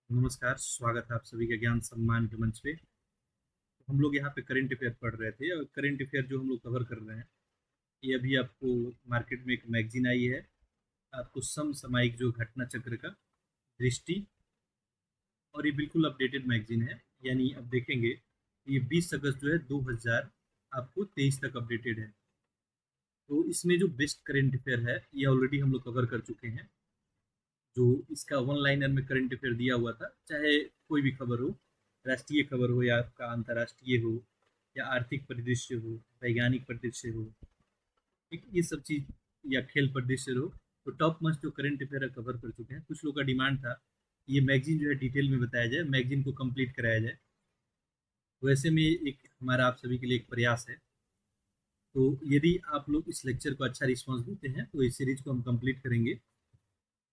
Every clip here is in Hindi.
नमस्कार, स्वागत है आप सभी का ज्ञान सम्मान के मंच पे। हम लोग यहाँ पे करंट अफेयर पढ़ रहे थे और करंट अफेयर जो हम लोग कवर कर रहे हैं, ये अभी आपको मार्केट में एक मैगजीन आई है, आपको समसामयिक जो घटना चक्र का दृष्टि, और ये बिल्कुल अपडेटेड मैगजीन है। यानी अब देखेंगे ये 20 अगस्त जो है 2000 आपको 23 तक अपडेटेड है। तो इसमें जो बेस्ट करंट अफेयर है ये ऑलरेडी हम लोग कवर कर चुके हैं। जो इसका वन लाइनर में करंट अफेयर दिया हुआ था, चाहे कोई भी खबर हो, राष्ट्रीय खबर हो या आपका अंतर्राष्ट्रीय हो या आर्थिक परिदृश्य हो, वैज्ञानिक परिदृश्य हो, ठीक, ये सब चीज, या खेल परिदृश्य हो, तो टॉप मोस्ट जो करंट अफेयर कवर कर चुके हैं। कुछ लोग का डिमांड था ये मैगजीन जो है डिटेल में बताया जाए, मैगजीन को कंप्लीट कराया जाए। वैसे में एक हमारा आप सभी के लिए एक प्रयास है। तो यदि आप लोग इस लेक्चर को अच्छा रिस्पॉन्स देते हैं तो इस सीरीज को हम कंप्लीट करेंगे।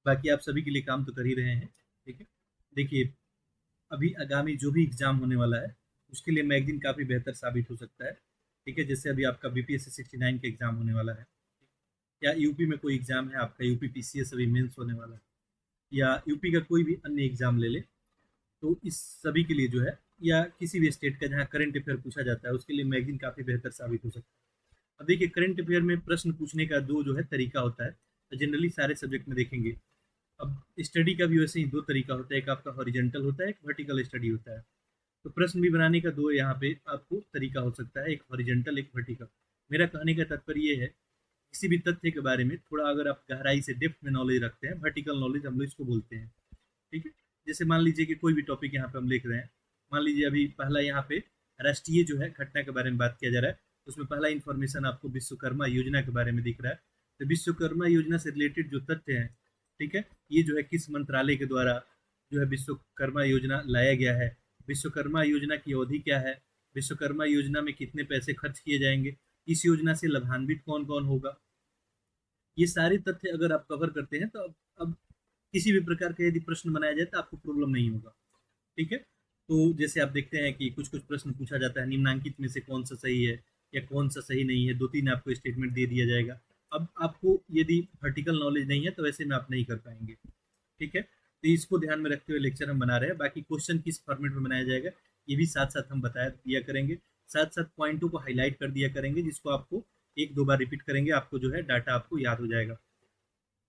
बाकी आप सभी के लिए काम तो कर ही रहे हैं। ठीक है, देखिए, अभी आगामी जो भी एग्जाम होने वाला है उसके लिए मैगजीन काफ़ी बेहतर साबित हो सकता है। ठीक है, जैसे अभी आपका बीपीएससी 69 का एग्जाम होने वाला है, या यूपी में कोई एग्जाम है आपका, यूपी पीसीएस अभी मेंस होने वाला है, या यूपी का कोई भी अन्य एग्जाम ले ले, तो इस सभी के लिए जो है, या किसी भी स्टेट का जहाँ करंट अफेयर पूछा जाता है उसके लिए मैगजीन काफ़ी बेहतर साबित हो सकता है। अब देखिए, करंट अफेयर में प्रश्न पूछने का दो जो है तरीका होता है, तो जनरली सारे सब्जेक्ट में देखेंगे। अब स्टडी का भी वैसे ही दो तरीका होता है, एक आपका हॉरिजेंटल होता है, एक वर्टिकल स्टडी होता है। तो प्रश्न भी बनाने का दो यहाँ पे आपको तरीका हो सकता है, एक हॉरिजेंटल एक वर्टिकल। मेरा कहने का तात्पर्य ये है, किसी भी तथ्य के बारे में थोड़ा अगर आप गहराई से डेप्थ में नॉलेज रखते हैं, वर्टिकल नॉलेज हम लोग इसको बोलते हैं। ठीक है, जैसे मान लीजिए कि कोई भी टॉपिक यहाँ पे हम लिख रहे हैं, मान लीजिए अभी पहला यहाँ पे राष्ट्रीय जो है घटना के बारे में बात किया जा रहा है, उसमें पहला इन्फॉर्मेशन आपको विश्वकर्मा योजना के बारे में दिख रहा है। तो विश्वकर्मा योजना से रिलेटेड जो तथ्य हैं, ठीक है, ये जो है किस मंत्रालय के द्वारा जो है विश्वकर्मा योजना लाया गया है, विश्वकर्मा योजना की अवधि क्या है, विश्वकर्मा योजना में कितने पैसे खर्च किए जाएंगे, इस योजना से लाभान्वित कौन कौन होगा, ये सारे तथ्य अगर आप कवर करते हैं तो अब किसी भी प्रकार का यदि प्रश्न बनाया जाए तो आपको प्रॉब्लम नहीं होगा। ठीक है, तो जैसे आप देखते हैं कि कुछ कुछ प्रश्न पूछा जाता है, निम्नांकित में से कौन सा सही है या कौन सा सही नहीं है, दो तीन आपको स्टेटमेंट दे दिया जाएगा। अब आपको यदि वर्टिकल नॉलेज नहीं है तो वैसे में आप नहीं कर पाएंगे। ठीक है, तो इसको ध्यान में रखते हुए लेक्चर हम बना रहे हैं। बाकी क्वेश्चन किस फॉर्मेट में बनाया जाएगा ये भी साथ साथ हम बताया दिया करेंगे, साथ साथ पॉइंटों को हाईलाइट कर दिया करेंगे, जिसको आपको एक दो बार रिपीट करेंगे, आपको जो है डाटा आपको याद हो जाएगा।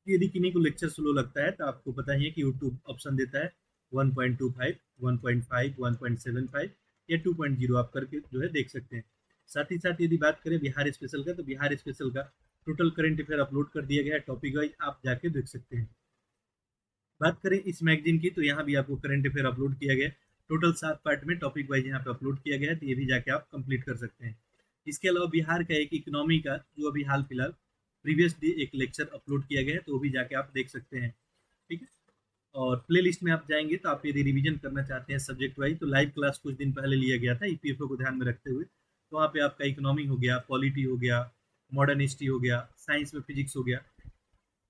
यदि किन्हीं को लेक्चर स्लो लगता है तो आपको पता ही है कि यूट्यूब ऑप्शन देता है 1.25, 1.5, 1.75 या 2.0, आप करके जो है देख सकते हैं। साथ ही साथ यदि बात करें बिहार स्पेशल का, तो बिहार स्पेशल का टोटल करंट अफेयर अपलोड कर दिया गया है, टॉपिक वाइज आप जाके देख सकते हैं। बात करें इस मैगजीन की, तो यहाँ भी आपको करंट अफेयर अपलोड किया गया है, टोटल 7 पार्ट में टॉपिक वाइज यहाँ पे अपलोड किया गया है, तो ये भी जाके आप कंप्लीट कर सकते हैं। इसके अलावा बिहार का एक इकोनॉमी का जो अभी हाल फिलहाल प्रीवियस डे एक लेक्चर अपलोड किया गया है, तो वो भी जाके आप देख सकते हैं। ठीक है, और प्ले लिस्ट में आप जाएंगे तो आप यदि रिवीजन करना चाहते हैं सब्जेक्ट वाइज, तो लाइव क्लास कुछ दिन पहले लिया गया था ईपीएफओ को ध्यान में रखते हुए, तो वहाँ पे आपका इकोनॉमी हो गया, पॉलिटी हो गया, मॉडर्न हिस्ट्री हो गया, साइंस में फिजिक्स हो गया,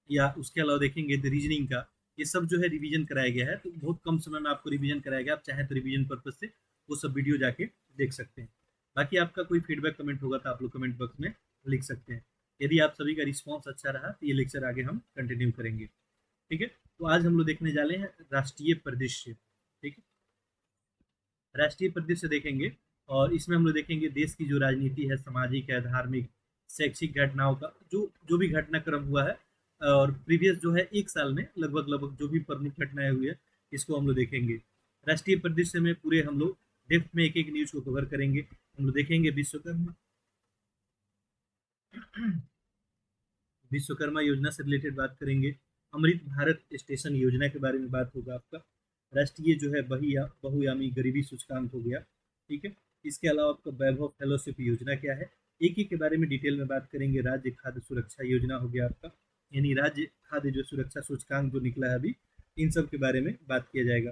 या उसके अलावा देखेंगे तो रीजनिंग का, ये सब जो है रिवीजन कराया गया है। तो बहुत कम समय में आपको रिवीजन कराया गया, आप चाहें तो रिवीजन पर्पज से वो सब वीडियो जाके देख सकते हैं। बाकी आपका कोई फीडबैक कमेंट होगा तो आप लोग कमेंट बॉक्स में लिख सकते हैं। यदि आप सभी का रिस्पॉन्स अच्छा रहा तो ये लेक्चर आगे हम कंटिन्यू करेंगे। ठीक है, तो आज हम लोग देखने जा रहे हैं राष्ट्रीय परिदृश्य। ठीक है, राष्ट्रीय परिदृश्य देखेंगे, और इसमें हम लोग देखेंगे देश की जो राजनीति है, सामाजिक है, धार्मिक, शैक्षिक घटनाओं का जो जो भी घटनाक्रम हुआ है, और प्रीवियस जो है एक साल में लगभग लगभग जो भी प्रमुख घटनाएं हुई है, इसको हम लोग देखेंगे। राष्ट्रीय परिदृश्य में पूरे हम लोग डेप्थ में एक एक न्यूज को कवर करेंगे। हम लोग देखेंगे विश्वकर्मा विश्वकर्मा योजना से रिलेटेड बात करेंगे, अमृत भारत स्टेशन योजना के बारे में बात होगा आपका, राष्ट्रीय जो है बहुयामी गरीबी सूचकांक हो गया। ठीक है, इसके अलावा आपका वैभव फेलोशिप योजना क्या है, एक एक के बारे में डिटेल में बात करेंगे। राज्य खाद्य सुरक्षा योजना हो गया आपका, यानी राज्य खाद्य जो सुरक्षा सूचकांक जो निकला है अभी, इन सब के बारे में बात किया जाएगा।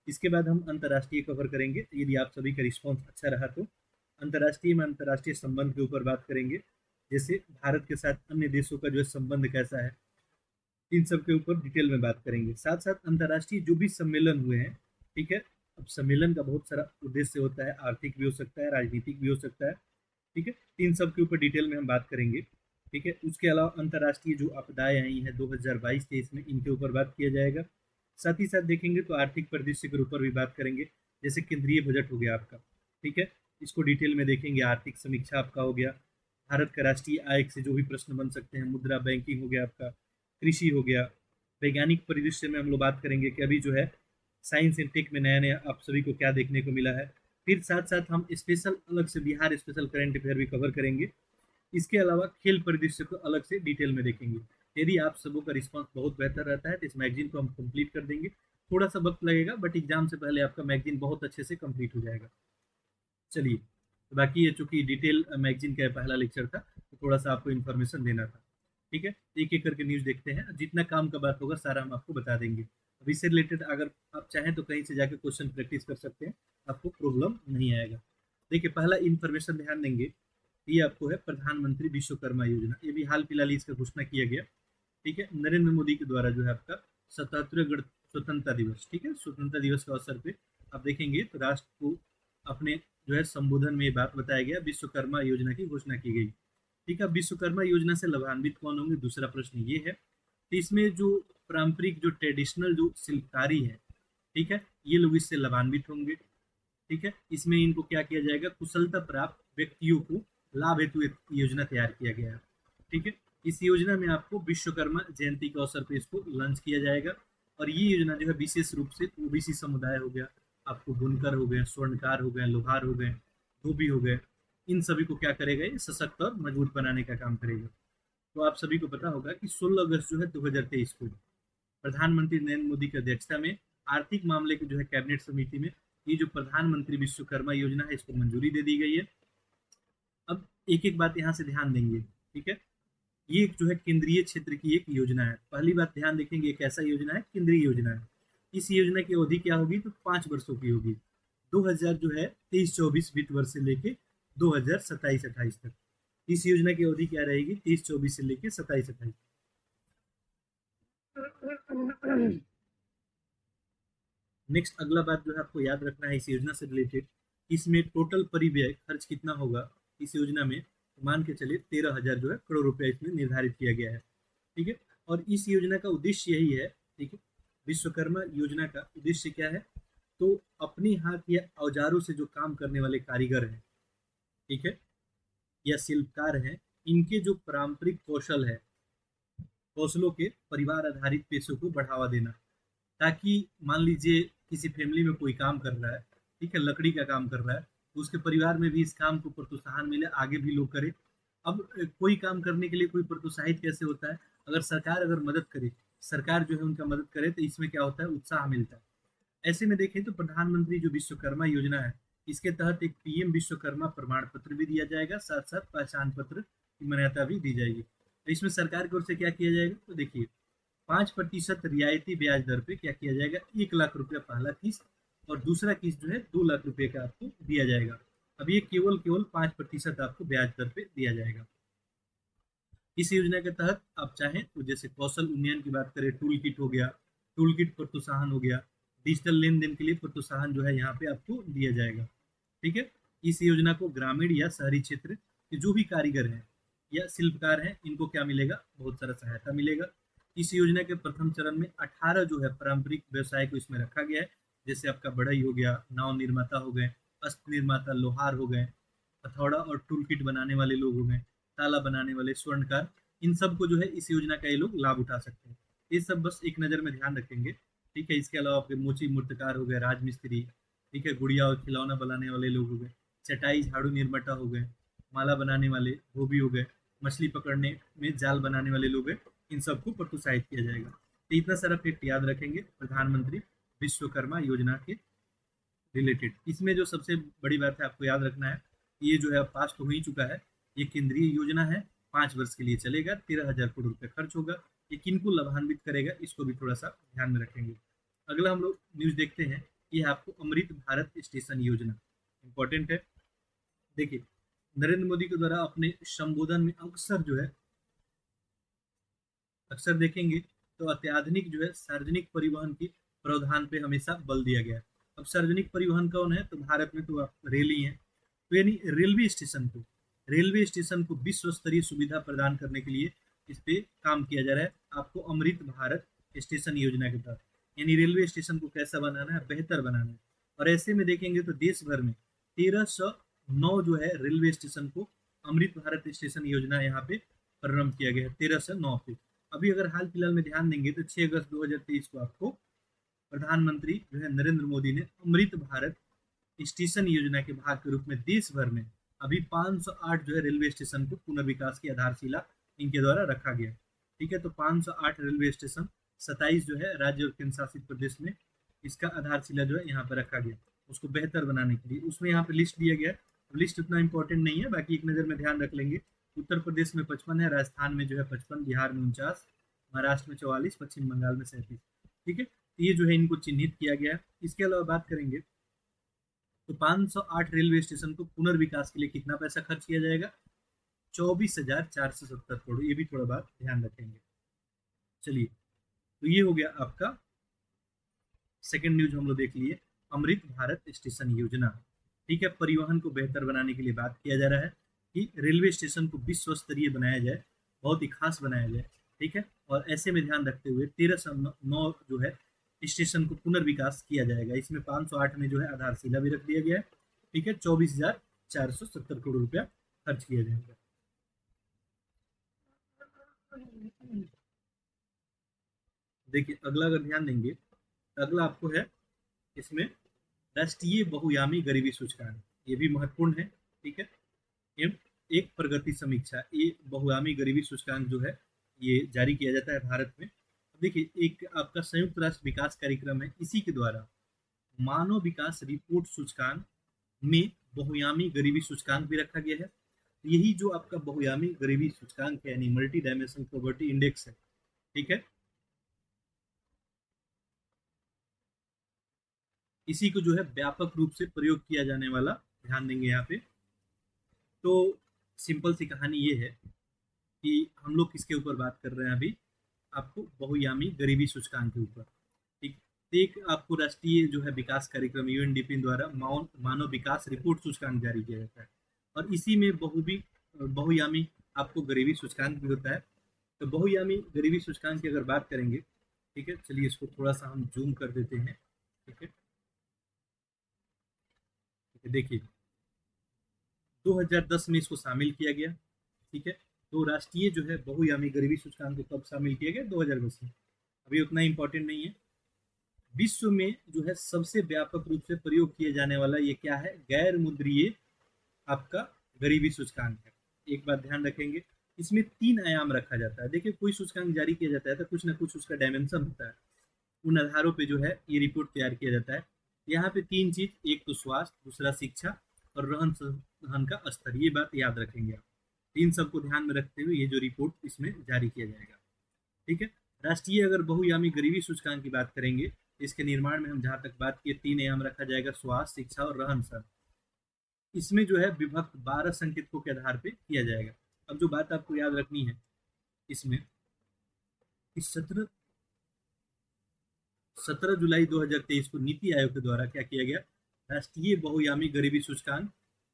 इसके बाद हम अंतर्राष्ट्रीय कवर करेंगे, यदि आप सभी का रिस्पॉन्स अच्छा रहा तो अंतर्राष्ट्रीय में अंतर्राष्ट्रीय संबंध के ऊपर बात करेंगे, जैसे भारत के साथ अन्य देशों का जो है संबंध कैसा है, इन सब के ऊपर डिटेल में बात करेंगे। साथ साथ अंतर्राष्ट्रीय जो भी सम्मेलन हुए हैं, ठीक है, अब सम्मेलन का बहुत सारा उद्देश्य होता है, आर्थिक भी हो सकता है, राजनीतिक भी हो सकता है। ठीक है, इन सब के ऊपर डिटेल में हम बात करेंगे। ठीक है, उसके अलावा अंतर्राष्ट्रीय जो आपदाएं आई हैं 2022-23 में, इनके ऊपर बात किया जाएगा। साथ ही साथ देखेंगे तो आर्थिक परिदृश्य के ऊपर भी बात करेंगे, जैसे केंद्रीय बजट हो गया आपका, ठीक है, इसको डिटेल में देखेंगे। आर्थिक समीक्षा आपका हो गया, भारत का राष्ट्रीय आय से जो भी प्रश्न बन सकते हैं, मुद्रा बैंकिंग हो गया आपका, कृषि हो गया, वैज्ञानिक परिदृश्य में हम लोग बात करेंगे कि अभी जो है साइंस एंड टेक में नया नया आप सभी को क्या देखने को मिला है। फिर साथ साथ हम स्पेशल अलग से बिहार स्पेशल करंट अफेयर भी कवर करेंगे। इसके अलावा खेल परिदृश्य को अलग से डिटेल में देखेंगे। यदि आप सबों का रिस्पांस बहुत बेहतर रहता है तो इस मैगजीन को हम कंप्लीट कर देंगे। थोड़ा सा वक्त लगेगा, बट एग्जाम से पहले आपका मैगजीन बहुत अच्छे से कंप्लीट हो जाएगा। चलिए, तो बाकी ये चूंकि डिटेल मैगजीन का पहला लेक्चर था, तो थोड़ा सा आपको इन्फॉर्मेशन देना था, ठीक है। एक एक करके न्यूज़ देखते हैं, जितना काम का बात होगा सारा हम आपको बता देंगे। अब इससे रिलेटेड अगर आप चाहें तो कहीं से जाकर क्वेश्चन प्रैक्टिस कर सकते हैं, आपको प्रॉब्लम नहीं आएगा। देखिए, पहला इन्फॉर्मेशन ध्यान देंगे, ये आपको है प्रधानमंत्री विश्वकर्मा योजना। ये भी हाल फिलहाल इसका घोषणा किया गया, ठीक है, नरेंद्र मोदी के द्वारा जो है आपका 77वें स्वतंत्रता दिवस, ठीक है, स्वतंत्रता दिवस के अवसर पे आप देखेंगे तो राष्ट्र को अपने जो है संबोधन में ये बात बताया गया, विश्वकर्मा योजना की घोषणा की गई, ठीक है। विश्वकर्मा योजना से लाभान्वित कौन होंगे, दूसरा प्रश्न ये है। तो इसमें जो पारंपरिक जो ट्रेडिशनल जो शिल्पकारी है, ठीक है, ये लोग इससे लाभान्वित होंगे, ठीक है। इसमें इनको क्या किया जाएगा, कुशलता प्राप्त व्यक्तियों को लाभ हेतु एक योजना तैयार किया गया है, ठीक है। इस योजना में आपको विश्वकर्मा जयंती के अवसर पर इसको लॉन्च किया जाएगा। और ये योजना जो है विशेष रूप से ओबीसी समुदाय हो गया, आपको बुनकर हो गए, स्वर्णकार हो गए, लोहार हो गए, धोबी हो गए, इन सभी को क्या करेगा, ये सशक्त और मजबूत बनाने का काम करेगा। तो आप सभी को पता होगा कि 16 अगस्त जो है 2023 को प्रधानमंत्री नरेंद्र मोदी की अध्यक्षता में आर्थिक मामले की जो है कैबिनेट समिति में ये जो प्रधानमंत्री विश्वकर्मा योजना है, इसको मंजूरी दे दी गई है। अब एक एक बात यहाँ से ध्यान देंगे, ठीक है। ये जो है केंद्रीय क्षेत्र की एक योजना है। पहली बात ध्यान देखेंगे, एक ऐसा योजना है, केंद्रीय योजना है। इस योजना की अवधि क्या होगी, तो 5 वर्षों की होगी। 2000 जो है 23-24 वित्त वर्ष से लेके 2027-28 तक इस योजना की अवधि क्या रहेगी, 23-24 से लेके 27-28। नेक्स्ट अगला बात जो है आपको याद रखना है इस योजना से रिलेटेड, इसमें टोटल परिव्यय खर्च कितना होगा इस योजना में, मान के चलिए 13,000 जो है करोड़ रुपया इसमें निर्धारित किया गया है, ठीक है। और इस योजना का उद्देश्य यही है, ठीक है, विश्वकर्मा योजना का उद्देश्य क्या है, तो अपनी हाथ या औजारों से जो काम करने वाले कारीगर हैं, ठीक है, या शिल्पकार हैं, इनके जो पारंपरिक कौशल है, कौशलों के परिवार आधारित पेशों को बढ़ावा देना, ताकि मान लीजिए किसी फैमिली में कोई काम कर रहा है, ठीक है, लकड़ी का काम कर रहा है, तो उसके परिवार में भी इस काम को प्रोत्साहन मिले, आगे भी लोग करें। अब कोई काम करने के लिए कोई प्रोत्साहित कैसे होता है, अगर सरकार अगर मदद करे, सरकार जो है उनका मदद करे, तो इसमें क्या होता है, उत्साह मिलता है। ऐसे में देखें तो प्रधानमंत्री जो विश्वकर्मा योजना है, इसके तहत एक पीएम विश्वकर्मा प्रमाण पत्र भी दिया जाएगा, साथ साथ पहचान पत्र की मान्यता भी दी जाएगी। तो इसमें सरकार की ओर से क्या किया जाएगा, तो देखिए 5% रियायती ब्याज दर पे क्या किया जाएगा, 1 लाख रुपया पहला किस्त, और दूसरा किस्त जो है 2 लाख रुपए का आपको दिया जाएगा। अब ये केवल केवल 5% आपको ब्याज दर पे दिया जाएगा। इस योजना के तहत आप चाहें तो जैसे कौशल उन्नयन की बात करें, टूल किट हो गया, टूल किट प्रोत्साहन हो गया, डिजिटल लेन देन के लिए प्रोत्साहन जो है यहाँ पे आपको दिया जाएगा, ठीक है। इस योजना को ग्रामीण या शहरी क्षेत्र के जो भी कारीगर हैं या शिल्पकार हैं, इनको क्या मिलेगा, बहुत सारा सहायता मिलेगा। इस योजना के प्रथम चरण में 18 जो है पारंपरिक व्यवसाय को इसमें रखा गया है, जैसे आपका बढ़ई हो गया, नाव निर्माता हो गए, अस्त्र निर्माता, लोहार हो गए, हथौड़ा और टूल किट बनाने वाले लोग हो गए, ताला बनाने वाले, स्वर्णकार, इन सब को जो है इस योजना का ये लोग लाभ उठा सकते हैं। ये सब बस एक नज़र में ध्यान रखेंगे, ठीक है। इसके अलावा आपके मोची मूर्तकार हो गए, राजमिस्त्री, ठीक है, गुड़िया और खिलौना बनाने वाले लोग हो गए, चटाई झाड़ू निर्माता हो गए, माला बनाने वाले धोबी हो गए, मछली पकड़ने में जाल बनाने वाले लोग हैं, इन सबको प्रोत्साहित किया जाएगा। तो इतना सारा फैक्ट याद रखेंगे प्रधानमंत्री विश्वकर्मा योजना के रिलेटेड। इसमें जो सबसे बड़ी बात है आपको याद रखना है, ये जो है पास तो हो ही चुका है, ये केंद्रीय योजना है, 5 वर्ष के लिए चलेगा, 13,000 करोड़ रुपये खर्च होगा। ये किनको लाभान्वित करेगा, इसको भी थोड़ा सा ध्यान में रखेंगे। अगला हम लोग न्यूज देखते हैं, ये आपको अमृत भारत स्टेशन योजना इंपॉर्टेंट है। देखिए, नरेंद्र मोदी के द्वारा अपने संबोधन में अक्सर देखेंगे तो अत्याधुनिक जो है सार्वजनिक परिवहन की प्रावधान पे हमेशा बल दिया गया है। अब सार्वजनिक परिवहन कौन है, तो भारत में तो आप रेल ही है, तो यानी रेलवे स्टेशन को विश्व स्तरीय सुविधा प्रदान करने के लिए इस पे काम किया जा रहा है, आपको अमृत भारत स्टेशन योजना के तहत। यानी रेलवे स्टेशन को कैसा बनाना है, बेहतर बनाना है। और ऐसे में देखेंगे तो देश भर में 1309 जो है रेलवे स्टेशन को अमृत भारत स्टेशन योजना यहाँ पे प्रारंभ किया गया है 1309 पे। अभी अगर हाल फिलहाल में ध्यान देंगे तो 6 अगस्त 2023 को आपको प्रधानमंत्री जो है नरेंद्र मोदी ने अमृत भारत स्टेशन योजना के भाग के रूप में देश भर में अभी 508 जो है रेलवे स्टेशन को पुनर्विकास की आधारशिला इनके द्वारा रखा गया। ठीक है, तो 508 रेलवे स्टेशन, 27 जो है राज्य और केंद्र शासित प्रदेश में इसका आधारशिला जो है यहाँ पर रखा गया उसको बेहतर बनाने के लिए। उसमें यहाँ पे लिस्ट दिया गया, लिस्ट उतना इंपॉर्टेंट नहीं है, बाकी एक नज़र में ध्यान रख लेंगे। उत्तर प्रदेश में 55 है, राजस्थान में जो है 55, बिहार में 49, महाराष्ट्र में 44, पश्चिम बंगाल में 37। ठीक है, तो ये जो है इनको चिन्हित किया गया है। इसके अलावा बात करेंगे तो 508 रेलवे स्टेशन को पुनर्विकास के लिए कितना पैसा खर्च किया जाएगा, 24,470 करोड़। ये भी थोड़ा बात ध्यान रखेंगे। चलिए, तो ये हो गया आपका सेकंड न्यूज हम लोग देख लिए, अमृत भारत स्टेशन योजना। ठीक है, परिवहन को बेहतर बनाने के लिए बात किया जा रहा है कि रेलवे स्टेशन को विश्व स्तरीय बनाया जाए, बहुत ही खास बनाया जाए। ठीक है, और ऐसे में ध्यान रखते हुए 1309 जो है स्टेशन को पुनर्विकास किया जाएगा। इसमें 508 में जो है आधारशिला भी रख दिया गया है। ठीक है, 24,470 करोड़ रुपया खर्च किया जाएगा। देखिए, अगला अगर ध्यान देंगे तो अगला आपको है इसमें राष्ट्रीय बहुयामी गरीबी सूचकांक, ये भी महत्वपूर्ण है। ठीक है, एवं एक प्रगति समीक्षा, ये बहुयामी गरीबी सूचकांक जो है ये जारी किया जाता है भारत में। देखिए, एक आपका संयुक्त राष्ट्र विकास कार्यक्रम है, इसी के द्वारा मानव विकास रिपोर्ट सूचकांक में बहुयामी गरीबी सूचकांक भी रखा गया है। यही जो आपका बहुयामी गरीबी सूचकांक है यानी मल्टी डायमेंशनल पॉवर्टी इंडेक्स है। ठीक है, इसी को जो है व्यापक रूप से प्रयोग किया जाने वाला, ध्यान देंगे यहाँ पे। तो सिंपल सी कहानी ये है कि हम लोग किसके ऊपर बात कर रहे हैं अभी, आपको बहुयामी गरीबी सूचकांक के ऊपर। ठीक, एक आपको राष्ट्रीय जो है विकास कार्यक्रम यूएनडीपी द्वारा मानव विकास रिपोर्ट सूचकांक जारी किया जाता है, और इसी में बहुयामी आपको गरीबी सूचकांक भी होता है। तो बहुयामी गरीबी सूचकांक की अगर बात करेंगे, ठीक है, चलिए इसको थोड़ा सा हम जूम कर देते हैं। ठीक है, देखिए 2010 में इसको शामिल किया गया। ठीक है, तो राष्ट्रीय जो है बहुयामी गरीबी सूचकांक को कब शामिल किया गया, 2010 में। अभी उतना इंपॉर्टेंट नहीं है। विश्व में जो है सबसे व्यापक रूप से प्रयोग किए जाने वाला ये क्या है, गैर मुद्रीय आपका गरीबी सूचकांक है। एक बात ध्यान रखेंगे, इसमें 3 आयाम रखा जाता है। देखिए, कोई सूचकांक जारी किया जाता है तो कुछ ना कुछ उसका डायमेंशन होता है, उन आधारों पे जो है ये रिपोर्ट तैयार किया जाता है। यहाँ पे 3 चीज, एक तो स्वास्थ्य, दूसरा शिक्षा और रहन सहन का स्तर, ये बात याद रखेंगे आप। 3 सबको ध्यान में रखते हुए ये जो रिपोर्ट इसमें जारी किया जाएगा। ठीक है, राष्ट्रीय अगर बहुयामी गरीबी सूचकांक की बात करेंगे, इसके निर्माण में हम जहाँ तक बात किए 3 आयाम रखा जाएगा, स्वास्थ्य, शिक्षा और रहन सहन। इसमें जो है विभक्त 12 संकेतकों के आधार पे किया जाएगा। अब जो बात आपको याद रखनी है इसमें, इस 17 जुलाई 2023 को नीति आयोग के द्वारा क्या किया गया, राष्ट्रीय बहुयामी गरीबी सूचकांक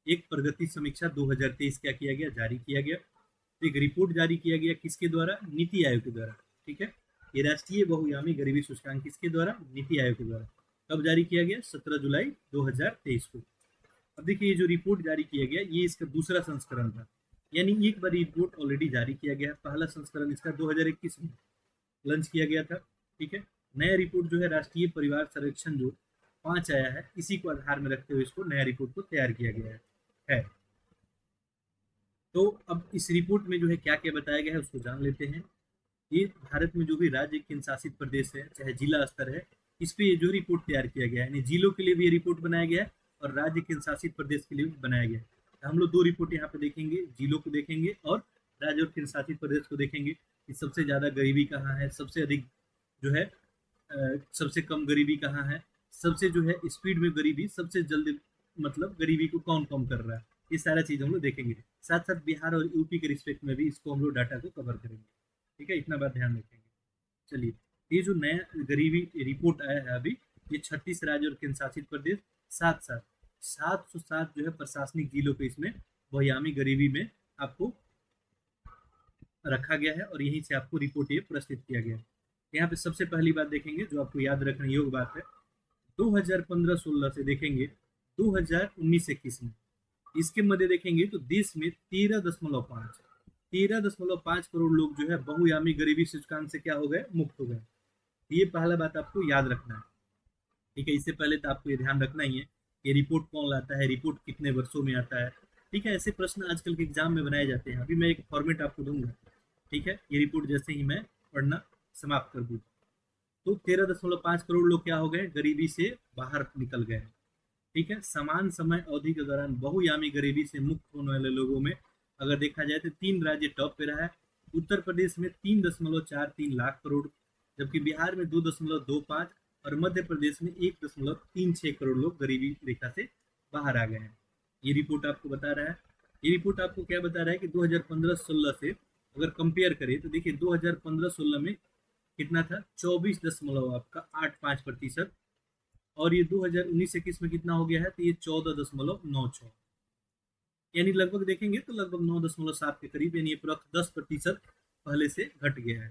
एक प्रगति समीक्षा 2023 क्या किया गया, जारी किया गया। तो एक रिपोर्ट जारी किया गया किसके द्वारा, नीति आयोग के द्वारा। ठीक है, ये राष्ट्रीय बहुयामी गरीबी सूचकांक किसके द्वारा, नीति आयोग के द्वारा। कब जारी किया गया, 17 जुलाई 2023 को। अब देखिए, ये जो रिपोर्ट जारी किया गया ये इसका दूसरा संस्करण था, यानी एक बार रिपोर्ट ऑलरेडी जारी किया गया। पहला संस्करण इसका 2021 में लॉन्च किया गया था। ठीक है, नया रिपोर्ट जो है राष्ट्रीय परिवार सर्वेक्षण जो 5 आया है, इसी को आधार में रखते हुए इसको नया रिपोर्ट को तैयार किया गया है। तो अब इस रिपोर्ट में जो है क्या क्या बताया गया है उसको जान लेते हैं। ये भारत में जो भी राज्य केंद्र शासित प्रदेश है, चाहे जिला स्तर है, इस पे ये जो रिपोर्ट तैयार किया गया है, यानी जिलों के लिए भी ये रिपोर्ट बनाया गया है और राज्य केंद्र शासित प्रदेश के लिए भी बनाया गया है। हम लोग 2 रिपोर्ट यहाँ पे देखेंगे, जिलों को देखेंगे और राज्य और केंद्र शासित प्रदेश को देखेंगे कि सबसे ज्यादा गरीबी कहाँ है, सबसे अधिक जो है सबसे कम गरीबी कहाँ है, सबसे जो है स्पीड में गरीबी, सबसे जल्दी मतलब गरीबी को कौन कम कर रहा है, ये सारा चीज हम लोग देखेंगे। साथ साथ बिहार और यूपी के रिस्पेक्ट में भी इसको हम लोग डाटा को कवर करेंगे। ठीक है, इतना बात ध्यान रखेंगे। चलिए, ये जो नया गरीबी रिपोर्ट आया है अभी, ये 36 राज्य और केंद्र शासित प्रदेश, साथ साथ 707 जो है प्रशासनिक जिलों पे इसमें बहुयामी गरीबी में आपको रखा गया है और यहीं से आपको रिपोर्ट ये प्रस्तुत किया गया है। यहाँ पे सबसे पहली बात देखेंगे जो आपको याद रखने योग्य बात है, 2015-16 से देखेंगे 2019-21 में, इसके मध्य देखेंगे तो देश में 13.5 करोड़ लोग जो है बहुआयामी गरीबी सूचकांक से क्या हो गए, मुक्त हो गए। ये पहला बात आपको याद रखना है, ठीक है। इससे पहले तो आपको ये ध्यान रखना ही है, ये रिपोर्ट कौन लाता है, रिपोर्ट कितने वर्षों में आता है, ठीक है। ऐसे प्रश्न आजकल के एग्जाम में बनाए जाते हैं। अभी मैं एक फॉर्मेट आपको दूंगा, ठीक है। ये रिपोर्ट जैसे ही मैं पढ़ना समाप्त कर दूँ तो 13.5 करोड़ लोग क्या हो गए, गरीबी से बाहर निकल गए, ठीक है। समान समय अवधि के दौरान बहुआयामी गरीबी से मुक्त होने वाले लोगों में अगर देखा जाए तो 3 राज्य टॉप पे रहा है। उत्तर प्रदेश में 3.43 लाख करोड़, जबकि बिहार में 2.25 और मध्य प्रदेश में 1.36 करोड़ लोग गरीबी रेखा से बाहर आ गए हैं। ये रिपोर्ट आपको बता रहा है। ये रिपोर्ट आपको क्या बता रहा है कि 2015-16 से अगर कंपेयर करें तो देखिए 2015-16 में कितना था, 24.85%, और ये 2019-21 में कितना हो गया है, तो ये 14.96, यानी लगभग देखेंगे तो लगभग 9.7 के करीब, यानी ये 10% पहले से घट गया है,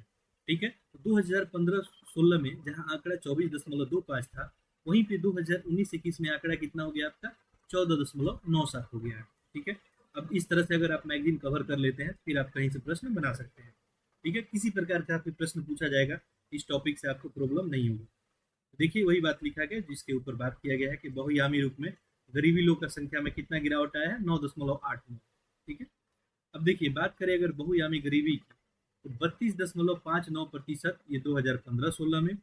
ठीक है। तो 2015-16 में जहां आंकड़ा 24.25 था, वहीं पे 2019-21 में आंकड़ा कितना हो गया आपका, 14.97 हो गया है, ठीक है। अब इस तरह से अगर आप मैगजीन कवर कर लेते हैं फिर आप कहीं से प्रश्न बना सकते हैं, ठीक है। किसी प्रकार का आपको प्रश्न पूछा जाएगा, इस टॉपिक से आपको प्रॉब्लम नहीं होगी। देखिए वही बात लिखा गया जिसके ऊपर बात किया गया है कि बहुआयामी रूप में गरीबी लोग का संख्या में कितना गिरावट आया है, 9.89, ठीक है। अब देखिए बात करें अगर बहुआयामी गरीबी की, तो 32.59% ये 2015-16 में,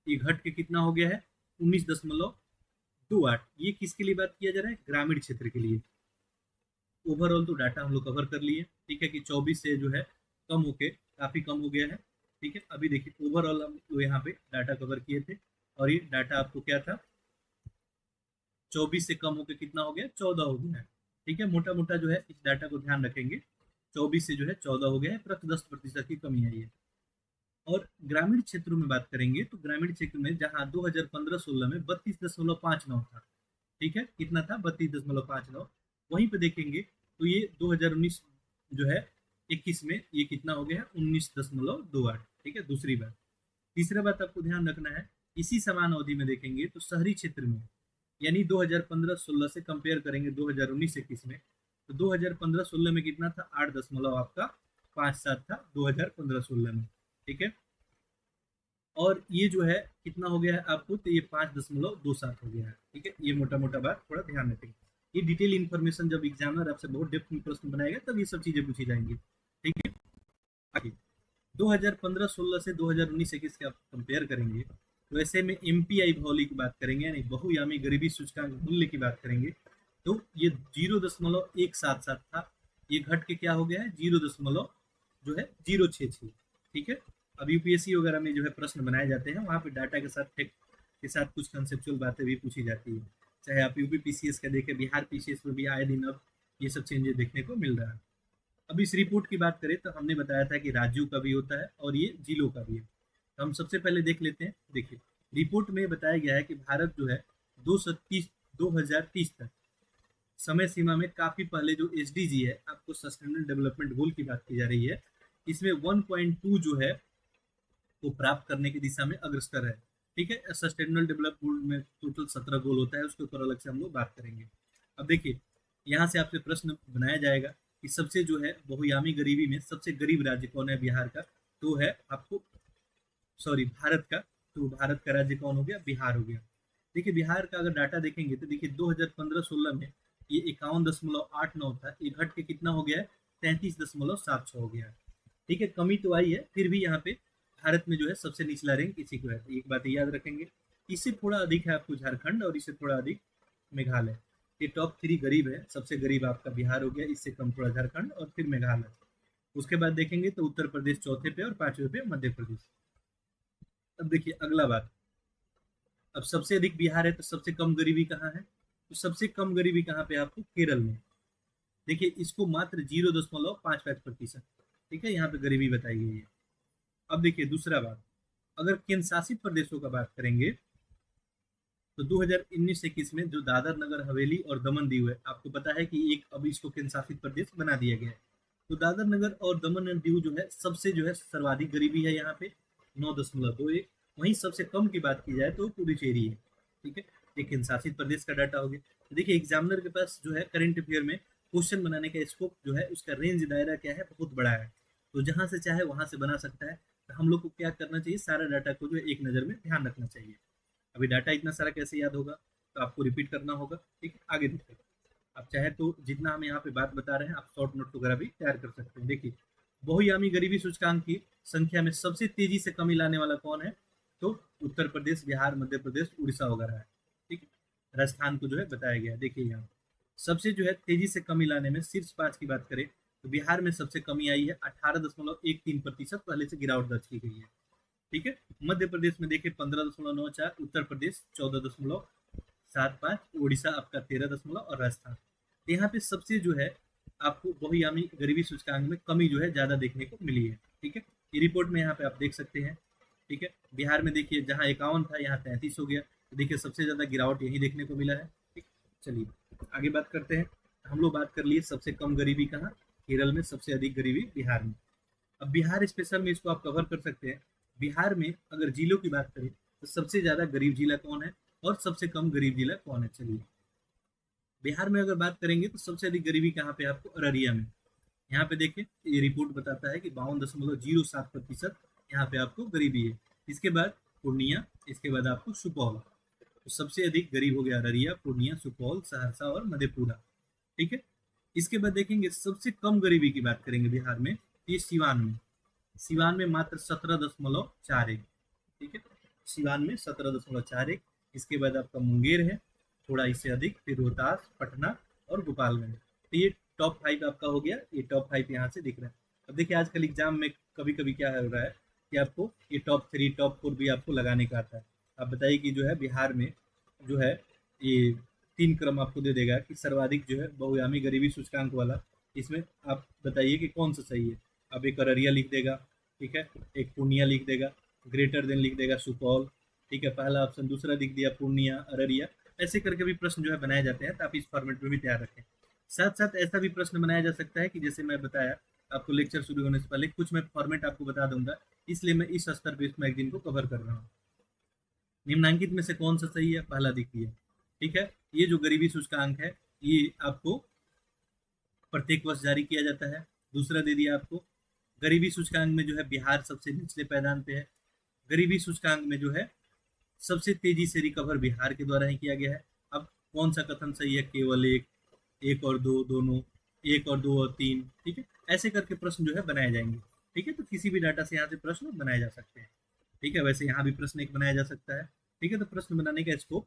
ये घट के कितना हो गया है, 19.28। ये किसके लिए बात किया जा रहा है, ग्रामीण क्षेत्र के लिए। ओवरऑल तो डाटा हम लोग कवर कर लिए, ठीक है, कि 24 से जो है कम होके काफी कम हो गया है, ठीक है। अभी देखिए ओवरऑल हम लोग यहाँ पे डाटा कवर किए थे, और ये डाटा आपको क्या था, 24 से कम होकर कितना हो गया, 14 हो गया है, ठीक है। मोटा मोटा जो है इस डाटा को ध्यान रखेंगे, 24 से जो है 14 हो गया है, प्रति 10% की कमी आई है। और ग्रामीण क्षेत्रों में बात करेंगे तो ग्रामीण क्षेत्र में जहाँ 2015-16 में 32.59 था, ठीक है, कितना था, 32.59, वहीं पे देखेंगे तो ये 2019 जो है 21 में ये कितना हो गया है, 19.28, ठीक है, दूसरी बात। तीसरा बात आपको ध्यान रखना है, इसी समान अवधि में देखेंगे तो शहरी क्षेत्र में, यानी 2015-16 से कंपेयर करेंगे 2019-21 में, तो 2015-16 में कितना था, 8 दशमलव आपका 57 था 2015-16 में, ठीक है। और ये जो है कितना हो गया है आपको, तो ये 5.27 हो गया है, ठीक है। ये मोटा मोटा बात थोड़ा ध्यान रखेंगे, ये डिटेल इन्फॉर्मेशन जब एग्जामिनर आपसे बहुत डेप्थ में प्रश्न बनाएगा तब ये सब चीजें पूछी जाएंगी, ठीक है। आगे 2015-16 से 2019-21 के आप कंपेयर करेंगे तो ऐसे में एमपीआई भौली की बात करेंगे, यानी बहुआयामी गरीबी सूचकांक मूल्य की बात करेंगे, तो ये 0.177 था, ये घट के क्या हो गया है, 0.066, ठीक है। अब यूपीएससी वगैरह में जो है प्रश्न बनाए जाते हैं, वहाँ पे डाटा के साथ के साथ कुछ कंसेप्चुअल बातें भी पूछी जाती है, चाहे आप यूपी पीसीएस का देखें, बिहार पीसीएस में भी आए दिन अब ये सब चेंजेस देखने को मिल रहा है। अब इस रिपोर्ट की बात करें तो हमने बताया था कि राज्यों का भी होता है और ये जिलों का भी है, तो हम सबसे पहले देख लेते हैं। देखिए रिपोर्ट में बताया गया है कि भारत जो है 2030 तक समय सीमा में काफी पहले जो एसडीजी है, आपको सस्टेनेबल डेवलपमेंट गोल की बात की जा रही है, इसमें 1.2 जो है को प्राप्त करने की दिशा में अग्रसर है, ठीक है। सस्टेनेबल डेवलपमेंट गोल में टोटल 17 गोल होता है, उसके ऊपर अलग से हम लोग बात करेंगे। अब देखिए यहाँ से आपसे प्रश्न बनाया जाएगा कि सबसे जो है बहुआयामी गरीबी में सबसे गरीब राज्य कौन है बिहार का, तो है आपको सॉरी भारत का, तो भारत का राज्य कौन हो गया, बिहार हो गया। देखिए बिहार का अगर डाटा देखेंगे तो देखिए 2015-16 में ये 51.89 था, ये घट के कितना हो गया है, 33.76 हो गया है, ठीक है। कमी तो आई है, फिर भी यहाँ पे भारत में जो है सबसे निचला रैंक इसी को है, तो एक बात याद रखेंगे। इससे थोड़ा अधिक है आपको झारखंड और इससे थोड़ा अधिक मेघालय, ये टॉप 3 गरीब है, सबसे गरीब आपका बिहार हो गया, इससे कम थोड़ा झारखंड और फिर मेघालय। उसके बाद देखेंगे तो उत्तर प्रदेश चौथे पे और 5वें पे मध्य प्रदेश। अब देखिए अगला बात, अब सबसे अधिक बिहार है तो सबसे कम गरीबी कहाँ है, तो सबसे कम गरीबी कहाँ पे आपको, केरल में। देखिए इसको मात्र 0.55%, ठीक है, यहाँ पे गरीबी बताई गई है। अब देखिए दूसरा बात, अगर केंद्र शासित प्रदेशों का बात करेंगे तो 2019-21 में जो दादर नगर हवेली और दमन दीव है, आपको पता है कि एक अब इसको केंद्र शासित प्रदेश बना दिया गया है, तो दादर नगर और दमन एंड दीव जो है सबसे जो है सर्वाधिक गरीबी है यहाँ पे, 9.21। वहीं सबसे कम की बात की जाए तो पुडुचेरी है। ठीक है, एक केंद्र शासित प्रदेश का डाटा हो गया। तो देखिए एग्जामिनर के पास जो है करंट अफेयर में क्वेश्चन बनाने का स्कोप जो है, उसका रेंज दायरा क्या है, बहुत बड़ा है। तो जहां से चाहे वहां से बना सकता है। तो हम लोग को क्या करना चाहिए, सारा डाटा को जो है एक नज़र में ध्यान रखना चाहिए। अभी डाटा इतना सारा कैसे याद होगा, तो आपको रिपीट करना होगा। ठीक है, आगे देखते हैं। आप चाहे तो जितना हम यहाँ पे बात बता रहे हैं, आप शॉर्ट नोट वगैरह भी तैयार कर सकते हैं। देखिए बहुआयामी गरीबी सूचकांक की संख्या में सबसे तेजी से कमी लाने वाला कौन है, तो उत्तर प्रदेश, बिहार, मध्य प्रदेश, उड़ीसा वगैरह है। ठीक है, राजस्थान को जो है बताया गया है। देखिए यहाँ सबसे जो है तेजी से कमी लाने में शीर्ष 5 की बात करें तो बिहार में सबसे कमी आई है, 18.13%, पहले से गिरावट दर्ज की गई है। ठीक है, मध्य प्रदेश में देखिए 15.94, उत्तर प्रदेश 14.75, उड़ीसा आपका 13 और राजस्थान। तो यहाँ पे सबसे जो है आपको बहुआयामी गरीबी सूचकांक में कमी जो है ज्यादा देखने को मिली है। ठीक है, ये रिपोर्ट में यहाँ पे आप देख सकते हैं। ठीक है, बिहार में देखिए जहाँ 51 था, यहाँ 33 हो गया। तो देखिए सबसे ज्यादा गिरावट यही देखने को मिला है। ठीक, चलिए आगे बात करते हैं। हम लोग बात कर लिए सबसे कम गरीबी कहाँ, केरल में, सबसे अधिक गरीबी बिहार में। अब बिहार स्पेशल में इसको आप कवर कर सकते हैं। बिहार में अगर जिलों की बात करें तो सबसे ज्यादा गरीब जिला कौन है और सबसे कम गरीब जिला कौन है। चलिए बिहार में अगर बात करेंगे तो सबसे अधिक गरीबी कहाँ पे, आपको अररिया में। यहाँ पे देखिए ये रिपोर्ट बताता है कि 52.07% यहाँ पे आपको गरीबी है। इसके बाद पूर्णिया, इसके बाद आपको सुपौल। तो सबसे अधिक गरीब हो गया अररिया, पूर्णिया, सुपौल, सहरसा और मधेपुरा। ठीक है, इसके बाद देखेंगे सबसे कम गरीबी की बात करेंगे बिहार में, ये सिवान में। सिवान में मात्र 17.41। ठीक है, सिवान में 17.41। इसके बाद आपका मुंगेर है, थोड़ा इससे अधिक, फिर रोहतास, पटना और गोपालगंज। तो ये टॉप 5 आपका हो गया। ये टॉप 5 यहाँ से दिख रहा है। अब देखिए आजकल एग्जाम में कभी कभी क्या हो रहा है कि आपको ये टॉप 3 टॉप 4 भी आपको लगाने का आता है। आप बताइए कि जो है बिहार में जो है ये 3 क्रम आपको दे देगा कि सर्वाधिक जो है बहुआयामी गरीबी सूचकांक वाला, इसमें आप बताइए कि कौन सा सही है। अब एक अररिया लिख देगा, ठीक है, एक पूर्णिया लिख देगा, ग्रेटर देन लिख देगा सुपौल। ठीक है, पहला ऑप्शन, दूसरा लिख दिया पूर्णिया, अररिया। ऐसे करके भी प्रश्न जो है बनाए जाते हैं, तो आप इस फॉर्मेट में भी तैयार रखें। साथ साथ ऐसा भी प्रश्न बनाया जा सकता है कि जैसे मैं बताया आपको लेक्चर शुरू होने से पहले कुछ मैं फॉर्मेट आपको बता दूंगा, इसलिए मैं इस स्तर पे इस मैगजीन को कवर कर रहा हूँ। निम्नलिखित में से कौन सा सही है, पहला देखिए। ठीक है, ये जो गरीबी सूचकांक है ये आपको प्रत्येक वर्ष जारी किया जाता है। दूसरा दे दिया आपको, गरीबी सूचकांक में जो है बिहार सबसे निचले पैदान पे है। गरीबी सूचकांक में जो है सबसे तेजी से रिकवर बिहार के द्वारा ही किया गया है। अब कौन सा कथन सही है, केवल एक, एक और दो, दोनों, एक और दो और तीन। ठीक है, ऐसे करके प्रश्न जो है बनाए जाएंगे। ठीक है, तो किसी भी डाटा से यहाँ से प्रश्न बनाए जा सकते हैं। ठीक है, वैसे यहाँ भी प्रश्न एक बनाया जा सकता है। ठीक है, तो प्रश्न बनाने का स्कोप।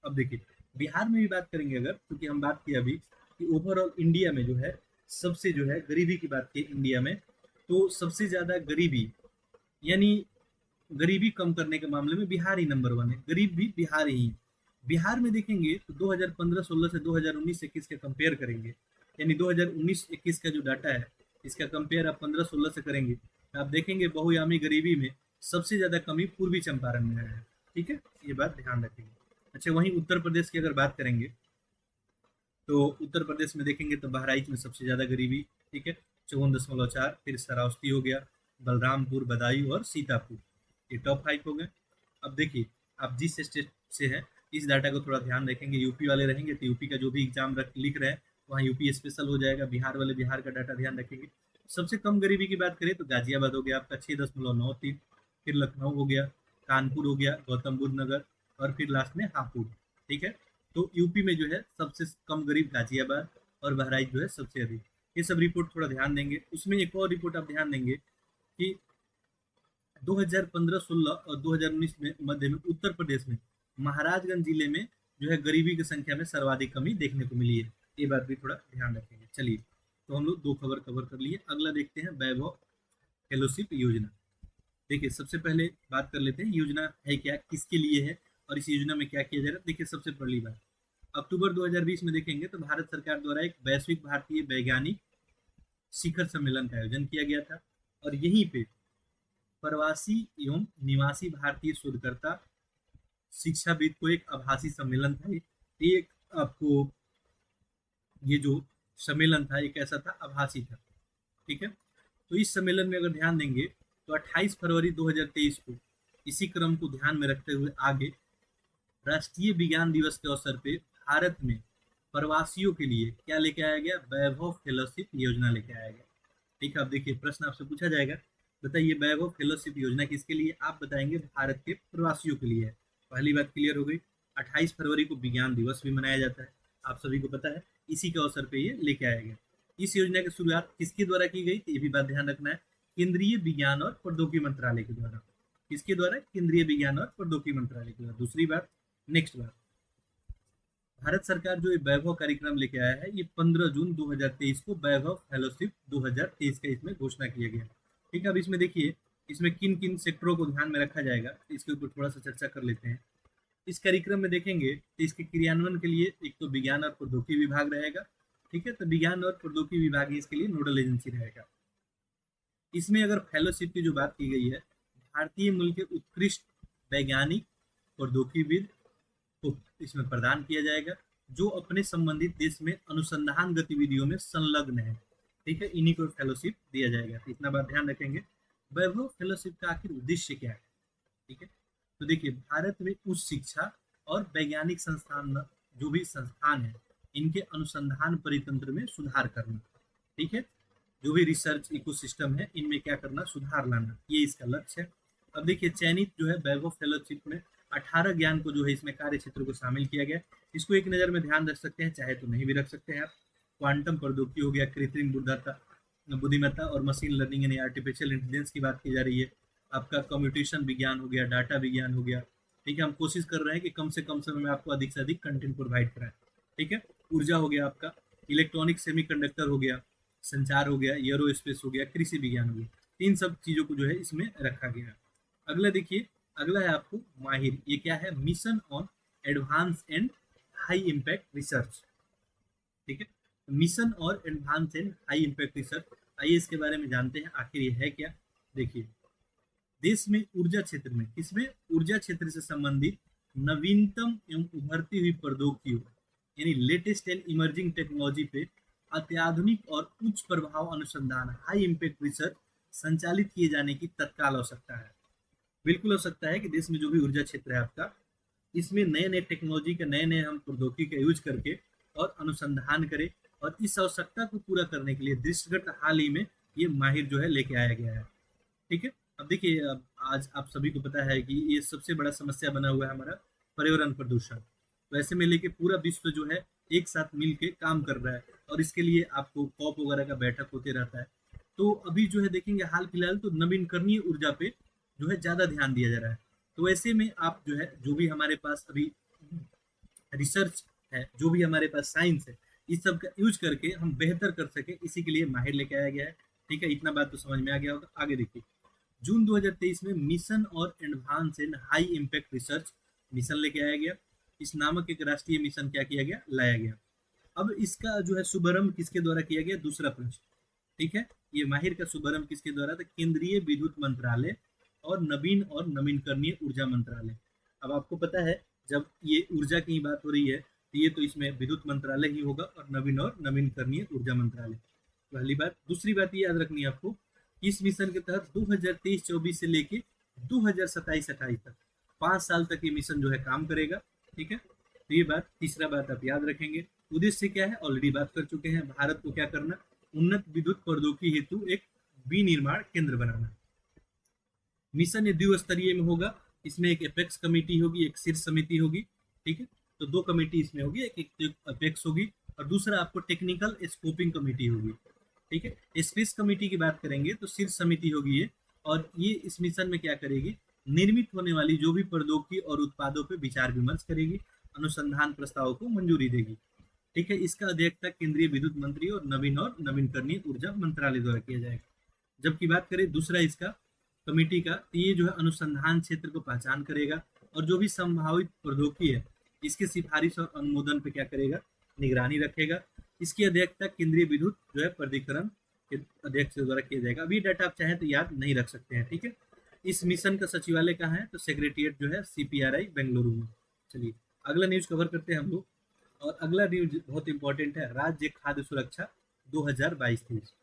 अब देखिए बिहार में भी बात करेंगे अगर, क्योंकि हम बात किया अभी कि ओवरऑल इंडिया में जो है सबसे जो है गरीबी की बात की इंडिया में, तो सबसे ज्यादा गरीबी यानी गरीबी कम करने के मामले में बिहार ही नंबर 1 है। गरीब भी बिहार ही। बिहार में देखेंगे तो 2015-16 से 2019-21 का कंपेयर करेंगे, यानी 2019-21 का जो डाटा है इसका कंपेयर आप 15-16 से करेंगे, तो आप देखेंगे बहुआयामी गरीबी में सबसे ज्यादा कमी पूर्वी चंपारण में है। ठीक है, ये बात ध्यान रखेंगे। अच्छा, वहीं उत्तर प्रदेश की अगर बात करेंगे तो उत्तर प्रदेश में देखेंगे तो बहराइच में सबसे ज्यादा गरीबी। ठीक है, 54.4। फिर श्रावस्ती हो गया, बलरामपुर, बदायूं और सीतापुर, ये टॉप 5 हो गए। अब देखिए आप जिस स्टेट से हैं इस डाटा को थोड़ा ध्यान रखेंगे। यूपी वाले रहेंगे तो यूपी का जो भी एग्जाम लिख रहे हैं वहाँ यूपी स्पेशल हो जाएगा। बिहार वाले बिहार का डाटा ध्यान रखेंगे। सबसे कम गरीबी की बात करें तो गाजियाबाद हो गया आपका 6.93। फिर लखनऊ हो गया, कानपुर हो गया, गौतम बुद्ध नगर और फिर लास्ट में हापुड़। ठीक है, तो यूपी में जो है सबसे कम गरीब गाजियाबाद और बहराइच जो है सबसे अधिक। ये सब रिपोर्ट थोड़ा ध्यान देंगे। उसमें एक और रिपोर्ट आप ध्यान देंगे कि 2015-16 और 2019 में मध्य में उत्तर प्रदेश में महाराजगंज जिले में जो है गरीबी की संख्या में सर्वाधिक कमी देखने को मिली है। ये बात भी थोड़ा ध्यान रखेंगे। चलिए, तो हम लोग 2 खबर कवर कर लिए। अगला देखते हैं वैभव फेलोशिप योजना। देखिए सबसे पहले बात कर लेते हैं योजना है क्या, किसके लिए है और इस योजना में क्या किया जा रहा है। देखिए सबसे पहली बात, अक्टूबर 2020 में देखेंगे तो भारत सरकार द्वारा एक वैश्विक भारतीय वैज्ञानिक शिखर सम्मेलन का आयोजन किया गया था, और यहीं पे प्रवासी एवं निवासी भारतीय शोधकर्ता शिक्षाविद को एक आभासी सम्मेलन था। एक आपको ये जो सम्मेलन था एक ऐसा था, आभासी था। ठीक है, तो इस सम्मेलन में अगर ध्यान देंगे तो 28 फरवरी 2023 को इसी क्रम को ध्यान में रखते हुए आगे राष्ट्रीय विज्ञान दिवस के अवसर पे भारत में प्रवासियों के लिए क्या लेके आया गया, वैभव फेलोशिप योजना लेके आया गया। ठीक है, अब देखिए प्रश्न आपसे पूछा जाएगा, बताइए वैभव फेलोशिप योजना किसके लिए, आप बताएंगे भारत के प्रवासियों के लिए है। पहली बात क्लियर हो गई। 28 फरवरी को विज्ञान दिवस भी मनाया जाता है, आप सभी को पता है, इसी के अवसर पे ये लेके आया गया। इस योजना की शुरुआत किसके द्वारा की गई, ये भी बात ध्यान रखना है, केंद्रीय विज्ञान और प्रौद्योगिकी मंत्रालय के द्वारा। किसके द्वारा, केंद्रीय विज्ञान और प्रौद्योगिकी मंत्रालय के द्वारा। दूसरी बात, नेक्स्ट बात, भारत सरकार जो ये वैभव कार्यक्रम लेके आया है, ये 15 जून 2023 को वैभव फेलोशिप 2023 का इसमें घोषणा किया गया। ठीक है, अब इसमें देखिए इसमें किन किन सेक्टरों को ध्यान में रखा जाएगा, इसके ऊपर थोड़ा सा चर्चा कर लेते हैं। इस कार्यक्रम में देखेंगे तो इसके क्रियान्वयन के लिए एक तो विज्ञान और प्रौद्योगिकी विभाग रहेगा। ठीक है, तो विज्ञान और प्रौद्योगिकी विभाग इसके लिए नोडल एजेंसी रहेगा। इसमें अगर फेलोशिप की जो बात की गई है, भारतीय मूल के उत्कृष्ट वैज्ञानिक प्रौद्योगिकीविद को इसमें प्रदान किया जाएगा जो अपने संबंधित देश में अनुसंधान गतिविधियों में संलग्न है। ठीक है, इन्हीं को फेलोशिप दिया जाएगा। तो इतना बात ध्यान रखेंगे। वैभव फेलोशिप का आखिर उद्देश्य क्या है। ठीक है, तो देखिए भारत में उच्च शिक्षा और वैज्ञानिक संस्थान, जो भी संस्थान है, इनके अनुसंधान परितंत्र में सुधार करना। ठीक है, जो भी रिसर्च इकोसिस्टम है इनमें क्या करना, सुधार लाना, ये इसका लक्ष्य है। अब देखिए चयनित जो है वैभव फेलोशिप में 18 ज्ञान को जो है इसमें कार्य क्षेत्र को शामिल किया गया। इसको एक नज़र में ध्यान रख सकते हैं, चाहे तो नहीं भी रख सकते हैं आप। क्वांटम प्रौद्योगिकी हो गया, कृत्रिम बुद्धिमत्ता और मशीन लर्निंग यानी आर्टिफिशियल इंटेलिजेंस की बात की जा रही है। आपका कंप्यूटेशन विज्ञान हो गया, डाटा विज्ञान हो गया। ठीक है, हम कोशिश कर रहे हैं कि कम से कम समय में आपको अधिक से अधिक कंटेंट प्रोवाइड कराएं। ठीक है, ऊर्जा हो गया आपका, इलेक्ट्रॉनिक सेमीकंडक्टर हो गया, संचार हो गया, एरोस्पेस हो गया, कृषि विज्ञान हो गया। इन सब चीजों को जो है इसमें रखा गया। अगला देखिए, अगला है आपको माहिर। ये क्या है, mission on advance and high impact research. ठीक है, मिशन और advance and high impact research, आइए इसके बारे में जानते हैं आखिर ये है क्या। देखिए देश में ऊर्जा क्षेत्र में, किसमें, ऊर्जा क्षेत्र से संबंधित नवीनतम एवं उभरती हुई प्रौद्योगिकियों यानी लेटेस्ट एंड इमर्जिंग टेक्नोलॉजी पे अत्याधुनिक और उच्च प्रभाव अनुसंधान हाई इम्पैक्ट रिसर्च संचालित किए जाने की तत्काल आवश्यकता है। बिल्कुल हो सकता है कि देश में जो भी ऊर्जा क्षेत्र है आपका, इसमें नए नए टेक्नोलॉजी के नए नए हम प्रौद्योगिकी का यूज करके और अनुसंधान करें। और इस आवश्यकता को पूरा करने के लिए दृष्टिगत हाल ही में ये माहिर जो है लेके आया गया है। ठीक है, अब देखिए अब आज आप सभी को पता है कि ये सबसे बड़ा समस्या बना हुआ है हमारा पर्यावरण प्रदूषण। तो ऐसे में लेके पूरा विश्व जो है एक साथ मिल के काम कर रहा है और इसके लिए आपको कॉप वगैरह का बैठक होते रहता है। तो अभी जो है देखेंगे हाल फिलहाल तो नवीनकरणीय ऊर्जा पे जो है ज्यादा ध्यान दिया जा रहा है। तो ऐसे में आप जो है, जो भी हमारे पास अभी रिसर्च है, जो भी हमारे पास साइंस है, इस सब का यूज करके हम बेहतर कर सके, इसी के लिए माहिर लेके आया गया है। ठीक है, इतना बात तो समझ में आ गया होगा। आगे देखिए, जून 2023 में मिशन और advance and high impact research mission लेके आया गया। इस नामक एक राष्ट्रीय मिशन क्या किया गया, लाया गया। अब इसका जो है शुभारंभ किसके द्वारा किया गया, दूसरा प्रश्न। ठीक है, ये माहिर का शुभारंभ किसके द्वारा था, केंद्रीय विद्युत मंत्रालय और नवीन और नवीनकरणीय ऊर्जा मंत्रालय। अब आपको पता है जब ये ऊर्जा की बात हो रही है तो ये तो इसमें विद्युत मंत्रालय ही होगा और नवीनकरणीय ऊर्जा मंत्रालय, पहली बात। दूसरी बात ये याद रखनी है आपको, इस मिशन के तहत 2023-24 से लेके 2027-28 तक 5 साल तक ये मिशन जो है काम करेगा। ठीक है, तो ये बात, तीसरा बात आप याद रखेंगे। उद्देश्य क्या है, ऑलरेडी बात कर चुके हैं, भारत को क्या करना, उन्नत विद्युत प्रौद्योगिकी हेतु एक विनिर्माण केंद्र बनाना। मिशन ये द्विस्तरीय में होगा, इसमें एक एपेक्स कमेटी होगी, एक शीर्ष समिति होगी। ठीक है, तो दो कमेटी इसमें होगी, एक एपेक्स होगी और दूसरा आपको टेक्निकल स्कोपिंग कमेटी होगी। ठीक है, स्पेस कमेटी की बात करेंगे तो शीर्ष समिति होगी ये, और ये इस मिशन में क्या करेगी, निर्मित होने वाली जो भी प्रौद्योगिकी और उत्पादों पर विचार विमर्श करेगी, अनुसंधान प्रस्तावों को मंजूरी देगी। ठीक है, इसका अध्यक्षता केंद्रीय विद्युत मंत्री और नवीनकरणीय ऊर्जा मंत्रालय द्वारा किया जाएगा। जबकि बात करें दूसरा इसका कमेटी का, तो ये जो है अनुसंधान क्षेत्र को पहचान करेगा और जो भी संभावित प्रौद्योगिकी है इसके सिफारिश और अनुमोदन पे क्या करेगा, निगरानी रखेगा। इसकी अध्यक्षता केंद्रीय विद्युत जो है प्राधिकरण के अध्यक्ष द्वारा किया जाएगा। अभी डाटा आप चाहें तो याद नहीं रख सकते हैं। ठीक है, इस मिशन का सचिवालय कहाँ है, तो सेक्रेटरिएट जो है CPRI बेंगलुरु में। चलिए अगला न्यूज कवर करते हैं हम लोग, और अगला न्यूज बहुत इंपॉर्टेंट है, राज्य खाद्य सुरक्षा 2022-23।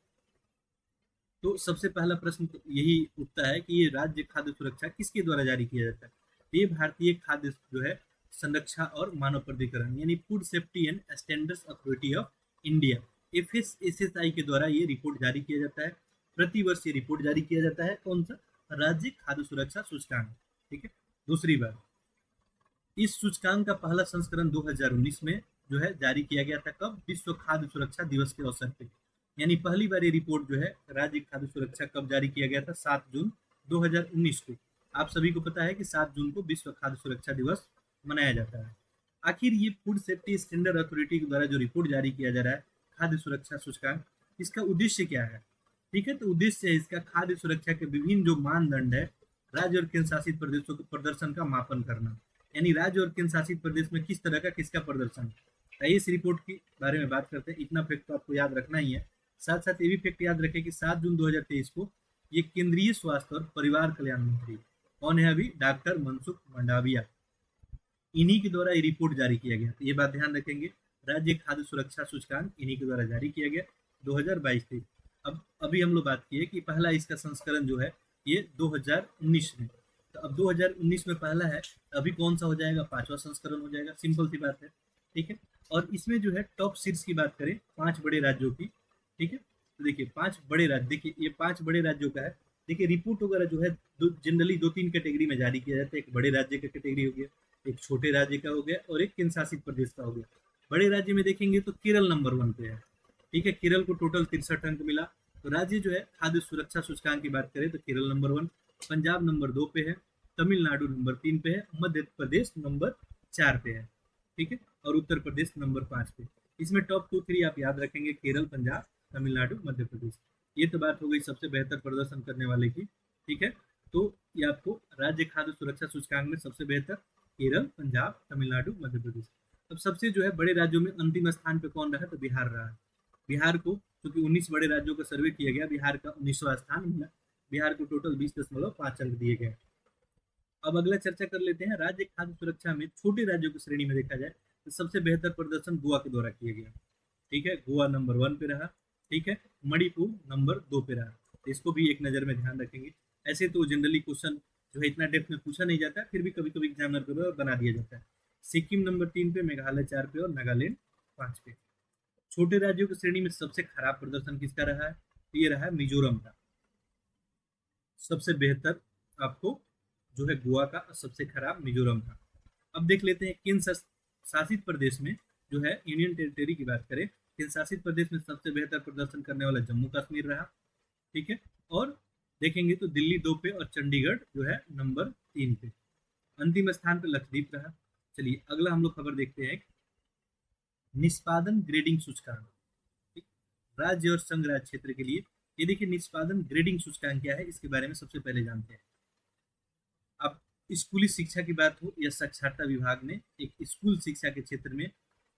तो सबसे पहला प्रश्न तो यही उठता है कि ये राज्य खाद्य सुरक्षा किसके द्वारा जारी किया जाता है। ये भारतीय खाद्य जो है संरक्षा और मानव प्राधिकरण यानी food safety and standards authority of India, FSSSI के द्वारा ये रिपोर्ट जारी किया जाता है। प्रति वर्ष ये रिपोर्ट जारी किया जाता है। कौन सा? राज्य खाद्य सुरक्षा सूचकांक। ठीक है। दूसरी बात, इस सूचकांक का पहला संस्करण 2019 में जो है जारी किया गया था। कब? विश्व खाद्य सुरक्षा दिवस के अवसर पे। यानी पहली बार ये रिपोर्ट जो है राज्य खाद्य सुरक्षा कब जारी किया गया था? 7 जून 2019 को। आप सभी को पता है कि 7 जून को विश्व खाद्य सुरक्षा दिवस मनाया जाता है। आखिर ये फूड सेफ्टी स्टैंडर्ड अथॉरिटी के द्वारा जो रिपोर्ट जारी किया जा रहा है खाद्य सुरक्षा सूचकांक, इसका उद्देश्य क्या है? ठीक है, तो उद्देश्य है इसका खाद्य सुरक्षा के विभिन्न जो मानदंड है राज्य और केंद्र शासित प्रदेशों के प्रदर्शन का मापन करना। यानी राज्य और केंद्र शासित प्रदेश में किस तरह का किसका प्रदर्शन है। इस रिपोर्ट के बारे में बात करते हैं। इतना फैक्ट तो आपको याद रखना ही है। साथ साथ ये भी फैक्ट याद रखें कि 7 जून 2023 को ये केंद्रीय स्वास्थ्य और परिवार कल्याण मंत्री कौन है अभी? डॉक्टर मनसुख मंडाविया, इन्हीं के द्वारा ये रिपोर्ट जारी किया गया। तो ये बात ध्यान रखेंगे, राज्य खाद्य सुरक्षा सूचकांक इन्हीं के द्वारा जारी किया गया 2022-23। अब अभी हम लोग बात किए कि पहला इसका संस्करण जो है ये 2019 में। तो अब 2019 में पहला है, अभी कौन सा हो जाएगा? 5वां संस्करण हो जाएगा। सिंपल सी बात है। ठीक है। और इसमें जो है टॉप सीट्स की बात करें 5 बड़े राज्यों की। ठीक है। तो देखिए 5 बड़े राज्य, देखिए ये 5 बड़े राज्यों का है। देखिए रिपोर्ट वगैरह जो है जनरली 2-3 कैटेगरी में जारी किया जाता है। एक बड़े राज्य का कैटेगरी हो गया, एक छोटे राज्य का हो गया और एक केंद्र शासित प्रदेश का हो गया। बड़े राज्य में देखेंगे तो केरल नंबर 1 पे है। ठीक है, केरल को टोटल 63 अंक मिला। तो राज्य जो है खाद्य सुरक्षा सूचकांक की बात करें तो केरल नंबर 1, पंजाब नंबर 2 पे है, तमिलनाडु नंबर 3 पे है, मध्य प्रदेश नंबर 4 पे है। ठीक है, और उत्तर प्रदेश नंबर 5 पे। इसमें टॉप 2-3 आप याद रखेंगे, केरल, पंजाब, तमिलनाडु, मध्य प्रदेश। ये तो बात हो गई सबसे बेहतर प्रदर्शन करने वाले की। ठीक है, तो ये आपको राज्य खाद्य सुरक्षा सूचकांक में सबसे बेहतर केरल, पंजाब, तमिलनाडु, मध्य प्रदेश। अब सबसे जो है बड़े राज्यों में अंतिम स्थान पे कौन रहा? तो बिहार रहा। बिहार को क्योंकि 19 बड़े राज्यों का सर्वे किया गया, बिहार का 19वां स्थान मिला। बिहार को टोटल 20.5 अंक दिए गए। अब अगला चर्चा कर लेते हैं, राज्य खाद्य सुरक्षा में छोटे राज्यों की श्रेणी में देखा जाए तो सबसे बेहतर प्रदर्शन गोवा के द्वारा किया गया। ठीक है, गोवा नंबर 1 पे रहा। ठीक है, मणिपुर नंबर 2 पे रहा। तो इसको भी एक नज़र में ध्यान रखेंगे। ऐसे तो जनरली क्वेश्चन जो है इतना डेप्थ में पूछा नहीं जाता, फिर भी कभी कभी एग्जामिनर के द्वारा बना दिया जाता है। सिक्किम नंबर 3 पे, मेघालय 4 पे और नागालैंड 5 पे। छोटे राज्यों की श्रेणी में सबसे खराब प्रदर्शन किसका रहा है? तो ये रहा है मिजोरम का। सबसे बेहतर आपको जो है गोवा का और सबसे खराब मिजोरम का। अब देख लेते हैं केंद्र शासित प्रदेश में जो है यूनियन टेरिटरी की बात करें, केंद्र शासित प्रदेश में सबसे बेहतर प्रदर्शन करने वाला जम्मू कश्मीर रहा। ठीक है, और देखेंगे तो दिल्ली 2 पे और चंडीगढ़ जो है नंबर 3 पे। अंतिम स्थान पे लक्षद्वीप रहा। चलिए अगला हम लोग खबर देखते हैं, निष्पादन ग्रेडिंग सूचकांक। राज्य और संघ राज्य क्षेत्र के लिए ये देखिए निष्पादन ग्रेडिंग सूचकांक क्या है, इसके बारे में सबसे पहले जानते हैं। अब स्कूली शिक्षा की बात हो या साक्षरता विभाग ने एक स्कूल शिक्षा के क्षेत्र में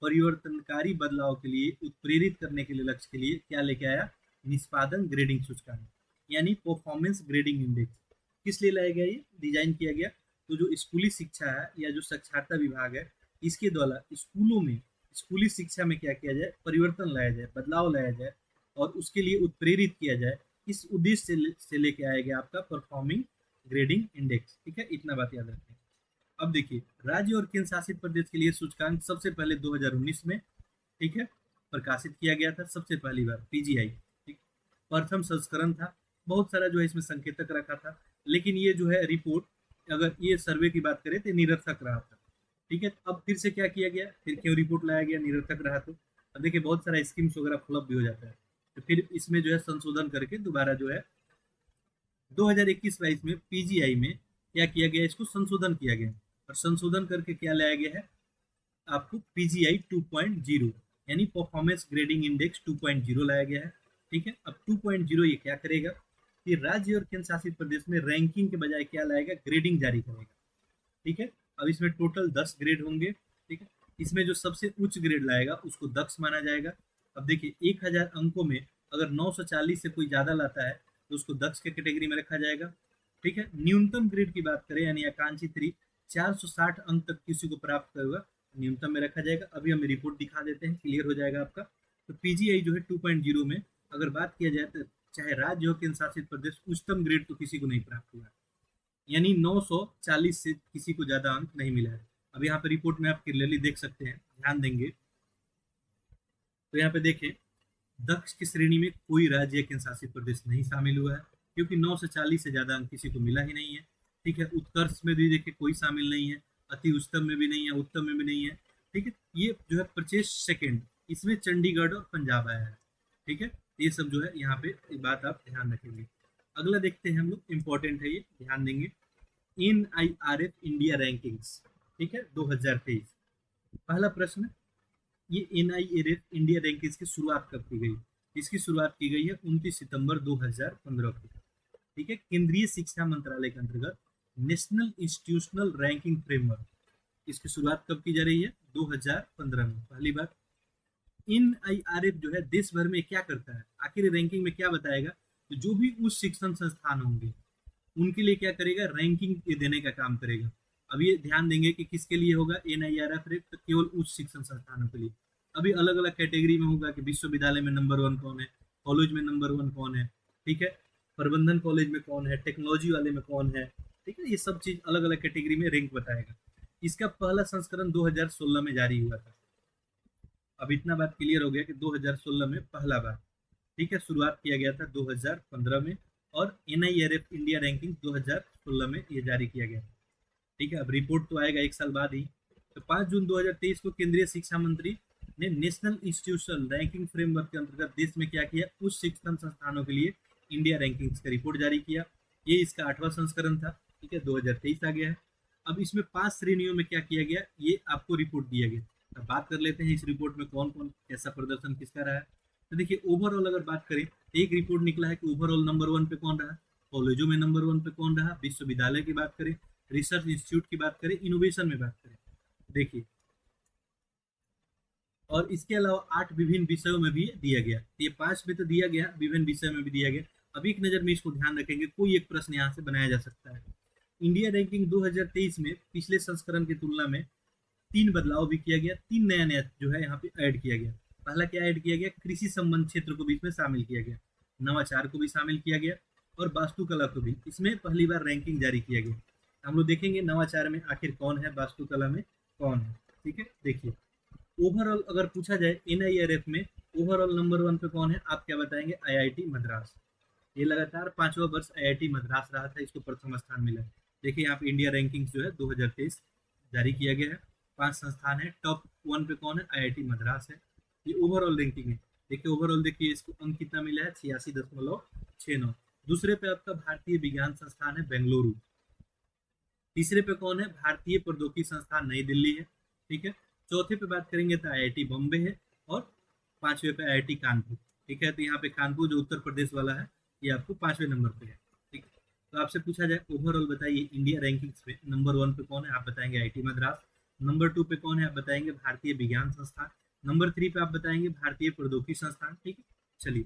परिवर्तनकारी बदलाव के लिए उत्प्रेरित करने के लिए लक्ष्य के लिए क्या लेके आया? निष्पादन ग्रेडिंग सूचकांक यानी परफॉर्मेंस ग्रेडिंग इंडेक्स। किस लिए लाया गया? ये डिजाइन किया गया तो जो स्कूली शिक्षा है या जो साक्षरता विभाग है इसके द्वारा स्कूलों में स्कूली शिक्षा में क्या किया जाए? परिवर्तन लाया जाए, बदलाव लाया जाए और उसके लिए उत्प्रेरित किया जाए। इस उद्देश्य से लेके आया गया आपका परफॉर्मिंग ग्रेडिंग इंडेक्स। ठीक है, इतना बात याद रखें। अब देखिए राज्य और केंद्र शासित प्रदेश के लिए सूचकांक सबसे पहले 2019 में ठीक है प्रकाशित किया गया था, सबसे पहली बार पीजीआई। ठीक, प्रथम संस्करण था। बहुत सारा जो है इसमें संकेतक रखा था, लेकिन ये जो है रिपोर्ट अगर ये सर्वे की बात करें तो निरर्थक रहा था। ठीक है, अब फिर से क्या किया गया? फिर क्यों रिपोर्ट लाया गया? निरर्थक रहा तो अब देखिए बहुत सारा स्कीम्स वगैरह फ्लॉप भी हो जाता है, तो फिर इसमें जो है संशोधन करके दोबारा जो है 2021-22 में पीजीआई में क्या किया गया? इसको संशोधन किया गया और संशोधन करके क्या लाया गया है? आपको पीजीआई 2.0 यानी परफॉर्मेंस ग्रेडिंग इंडेक्स 2.0 लाया गया है। ठीक है, अब 2.0 ये क्या करेगा कि राज्य और केंद्र शासित प्रदेश में रैंकिंग के बजाय क्या लाएगा? ग्रेडिंग जारी करेगा। ठीक है, अब इसमें टोटल 10 ग्रेड होंगे। ठीक है, इसमें जो सबसे उच्च ग्रेड लाएगा उसको दक्ष माना जाएगा। अब देखिए 1000 अंकों में अगर 940 से कोई ज्यादा लाता है तो उसको दक्ष के कैटेगरी में रखा जाएगा। ठीक है, न्यूनतम ग्रेड की बात करें यानी आकांक्षित 460 अंक तक किसी को प्राप्त करेगा न्यूनतम में रखा जाएगा। अभी हमें रिपोर्ट दिखा देते हैं, क्लियर हो जाएगा आपका। तो पीजीआई जो है 2.0 में अगर बात किया जाए तो चाहे राज्य हो केंद्र शासित प्रदेश, उच्चतम ग्रेड तो किसी को नहीं प्राप्त हुआ है, यानी 940 से किसी को ज्यादा अंक नहीं मिला है। अब यहाँ पे रिपोर्ट में आप क्लियरली देख सकते हैं, ध्यान देंगे तो यहाँ पे देखें, दक्ष की श्रेणी में कोई राज्य या केंद्र शासित प्रदेश नहीं शामिल हुआ है, क्योंकि 9 से 40 से ज्यादा अंक किसी को मिला ही नहीं है। ठीक है, उत्कर्ष में भी देखिए कोई शामिल नहीं है, अति उच्चतम में भी नहीं है, उत्तम में भी नहीं है। ठीक है, ये जो है परचेज सेकेंड, इसमें चंडीगढ़ और पंजाब आया है। ठीक है, ये सब जो है यहाँ पे बात आप ध्यान रखेंगे। अगला देखते हैं हम लोग, इंपॉर्टेंट है ये, ध्यान देंगे। NIRF इंडिया रैंकिंग्स, ठीक है, 2023। पहला प्रश्न, ये NIRF इंडिया रैंकिंग्स की शुरुआत कब की गई? इसकी शुरुआत की गई है 29 सितंबर 2015 को। ठीक है, केंद्रीय शिक्षा मंत्रालय के अंतर्गत नेशनल इंस्टीट्यूशनल रैंकिंग फ्रेमवर्क, इसकी शुरुआत कब की जा रही है? 2015 में। पहली बात, NIRF जो है देश भर में क्या करता है, आखिर रैंकिंग में क्या बताएगा? तो जो भी उच्च शिक्षण संस्थान होंगे उनके लिए क्या करेगा, रैंकिंग देने का काम करेगा। अब ये ध्यान देंगे कि किसके लिए होगा NIRF, तो केवल उच्च शिक्षण संस्थानों के लिए। अभी अलग अलग कैटेगरी में होगा कि विश्वविद्यालय में नंबर 1 कौन है, कॉलेज में नंबर 1 कौन है, ठीक है, प्रबंधन कॉलेज में कौन है, टेक्नोलॉजी वाले में कौन है, ठीक है, ये सब चीज अलग अलग कैटेगरी में रैंक बताएगा। इसका पहला संस्करण 2016 में जारी हुआ था। अब इतना बात क्लियर हो गया कि 2016 में पहला बार, ठीक है, शुरुआत किया गया था 2015 में, और NIRF इंडिया रैंकिंग 2016 में ये जारी किया गया। ठीक है, अब रिपोर्ट तो आएगा एक साल बाद ही। तो 5 जून 2023 को केंद्रीय शिक्षा मंत्री ने नेशनल इंस्टीट्यूशनल रैंकिंग फ्रेमवर्क के अंतर्गत देश में क्या किया, उच्च शिक्षण संस्थानों के लिए इंडिया रैंकिंग्स का रिपोर्ट जारी किया। ये इसका 8वां संस्करण था। ठीक है, 2023 आ गया है। अब इसमें 5 श्रेणियों में क्या किया गया, ये आपको रिपोर्ट दिया गया। अब बात कर लेते हैं इस रिपोर्ट में कौन कौन कैसा प्रदर्शन किसका रहा है। तो देखिए, ओवरऑल अगर बात करें, एक रिपोर्ट निकला है कि ओवरऑल नंबर 1 पे कौन रहा, कॉलेजों में नंबर 1 पे कौन रहा, विश्वविद्यालय की बात करें, रिसर्च इंस्टीट्यूट की बात करें, इनोवेशन में बात करें, देखिए, और इसके अलावा 8 विभिन्न विषयों में भी दिया गया। ये 5 में तो दिया गया, विभिन्न विषयों में भी दिया गया। अब एक नजर में इसको ध्यान रखेंगे, कोई एक प्रश्न यहाँ से बनाया जा सकता है। इंडिया रैंकिंग 2023 में पिछले संस्करण की तुलना में 3 बदलाव भी किया गया, 3 नया नया जो है यहाँ पे ऐड किया गया। पहला क्या ऐड किया गया, कृषि संबंध क्षेत्र को भी इसमें शामिल किया गया, नवाचार को भी शामिल किया गया, और वास्तुकला को भी इसमें पहली बार रैंकिंग जारी किया गया। हम लोग देखेंगे नवाचार में आखिर कौन है, वास्तुकला में कौन है। ठीक है, देखिए, ओवरऑल अगर पूछा जाए NIRF में ओवरऑल नंबर 1 पे कौन है, आप क्या बताएंगे, IIT मद्रास। ये लगातार 5वां वर्ष IIT मद्रास रहा था, इसको प्रथम स्थान मिला है। देखिए, यहाँ पे इंडिया रैंकिंग जो है 2023 जारी किया गया है, 5 संस्थान है, टॉप 1 पे कौन है, IIT मद्रास है। ये ओवरऑल रैंकिंग है। देखिए, ओवरऑल देखिए इसको अंक कितना मिला है, 86.69। दूसरे पे आपका भारतीय विज्ञान संस्थान है बेंगलुरु। तीसरे पे कौन है, भारतीय प्रौद्योगिकी संस्थान नई दिल्ली है। ठीक है, चौथे पे बात करेंगे तो IIT बॉम्बे है, और 5वें पे IIT कानपुर। ठीक है, तो यहाँ पे कानपुर जो उत्तर प्रदेश वाला है, ये आपको 5वें नंबर पे है। ठीक है, तो आपसे पूछा जाए ओवरऑल बताइए इंडिया रैंकिंग्स पे नंबर 1 पे कौन है, आप बताएंगे IIT मद्रास। नंबर 2 पे कौन है, आप बताएंगे भारतीय विज्ञान संस्थान। नंबर 3 पे आप बताएंगे भारतीय प्रौद्योगिकी संस्थान। ठीक है, चलिए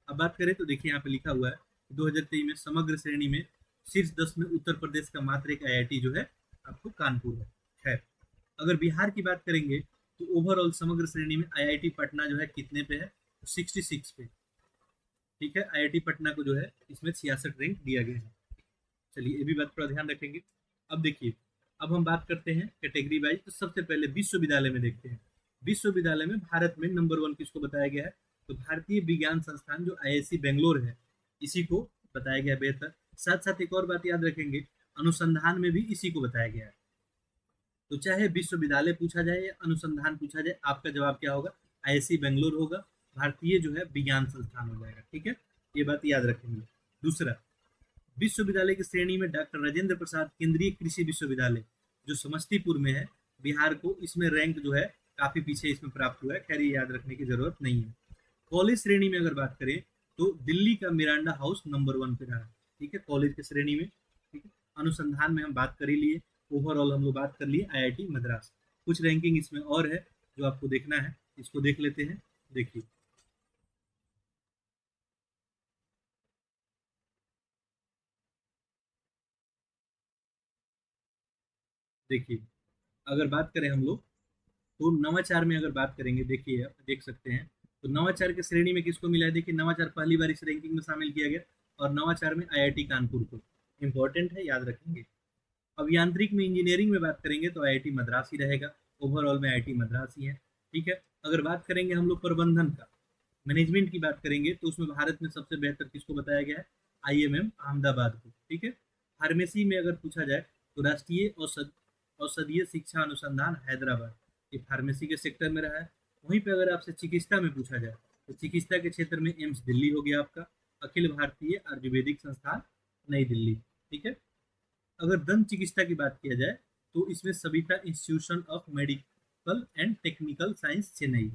अब बात करें तो देखिए यहाँ पे लिखा हुआ है 2023 में समग्र श्रेणी में शीर्ष 10 में उत्तर प्रदेश का मात्र एक IIT जो है आपको कानपुर है। खैर, अगर बिहार की बात करेंगे तो ओवरऑल समग्र श्रेणी में IIT पटना जो है कितने पे है, 66 पे। ठीक है, IIT पटना को जो है इसमें 66 रैंक दिया गया है। चलिए, ये भी बात पर ध्यान रखेंगे। अब देखिए, अब हम बात करते हैं कैटेगरी वाइज। तो सबसे पहले विश्वविद्यालय में देखते हैं। विश्वविद्यालय में भारत में नंबर 1 किसको बताया गया है, तो भारतीय विज्ञान संस्थान जो IISc बेंगलोर है, इसी को बताया गया बेहतर। साथ साथ एक और बात याद रखेंगे, अनुसंधान में भी इसी को बताया गया है। तो चाहे विश्वविद्यालय पूछा जाए या अनुसंधान पूछा जाए, आपका जवाब क्या होगा, IISc बेंगलोर होगा, भारतीय जो है विज्ञान संस्थान हो जाएगा। ठीक है, ये बात याद रखेंगे। दूसरा, विश्वविद्यालय की श्रेणी में डॉक्टर राजेंद्र प्रसाद केंद्रीय कृषि विश्वविद्यालय जो समस्तीपुर में है, बिहार को, इसमें रैंक जो है काफी पीछे इसमें प्राप्त हुआ है। खैर, ये याद रखने की जरूरत नहीं है। कॉलेज श्रेणी में अगर बात करें तो दिल्ली का मिरांडा हाउस नंबर 1 पे रहा। ठीक है, कॉलेज की श्रेणी में। ठीक है, अनुसंधान में हम बात कर ही लिए, ओवरऑल हम लोग बात कर लिए IIT मद्रास। कुछ रैंकिंग इसमें और है जो आपको देखना है, इसको देख लेते हैं। देखिए, देखिए, अगर बात करें हम लोग तो नवाचार में अगर बात करेंगे, देखिए आप देख सकते हैं तो नवाचार की श्रेणी में किसको मिला है? देखिए नवाचार पहली बार इस रैंकिंग में शामिल किया गया, और नवाचार में आईआईटी कानपुर को। इंपॉर्टेंट है, याद रखेंगे। अब यांत्रिक में, इंजीनियरिंग में बात करेंगे तो आईआईटी मद्रास ही रहेगा, ओवरऑल में आईआईटी मद्रास ही है। ठीक है। अगर बात करेंगे हम लोग प्रबंधन का, मैनेजमेंट की बात करेंगे, तो उसमें भारत में सबसे बेहतर किसको बताया गया है? आईएमएम अहमदाबाद को। ठीक है। फार्मेसी में अगर पूछा जाए तो राष्ट्रीय औषधीय शिक्षा अनुसंधान हैदराबाद, ये फार्मेसी के सेक्टर में रहा है। वहीं पे अगर आपसे चिकित्सा में पूछा जाए तो चिकित्सा के क्षेत्र में एम्स दिल्ली हो गया आपका, अखिल भारतीय आयुर्वेदिक संस्थान नई दिल्ली। ठीक है। अगर दंत चिकित्सा की बात किया जाए तो इसमें Savita institution of medical and technical science Chennai.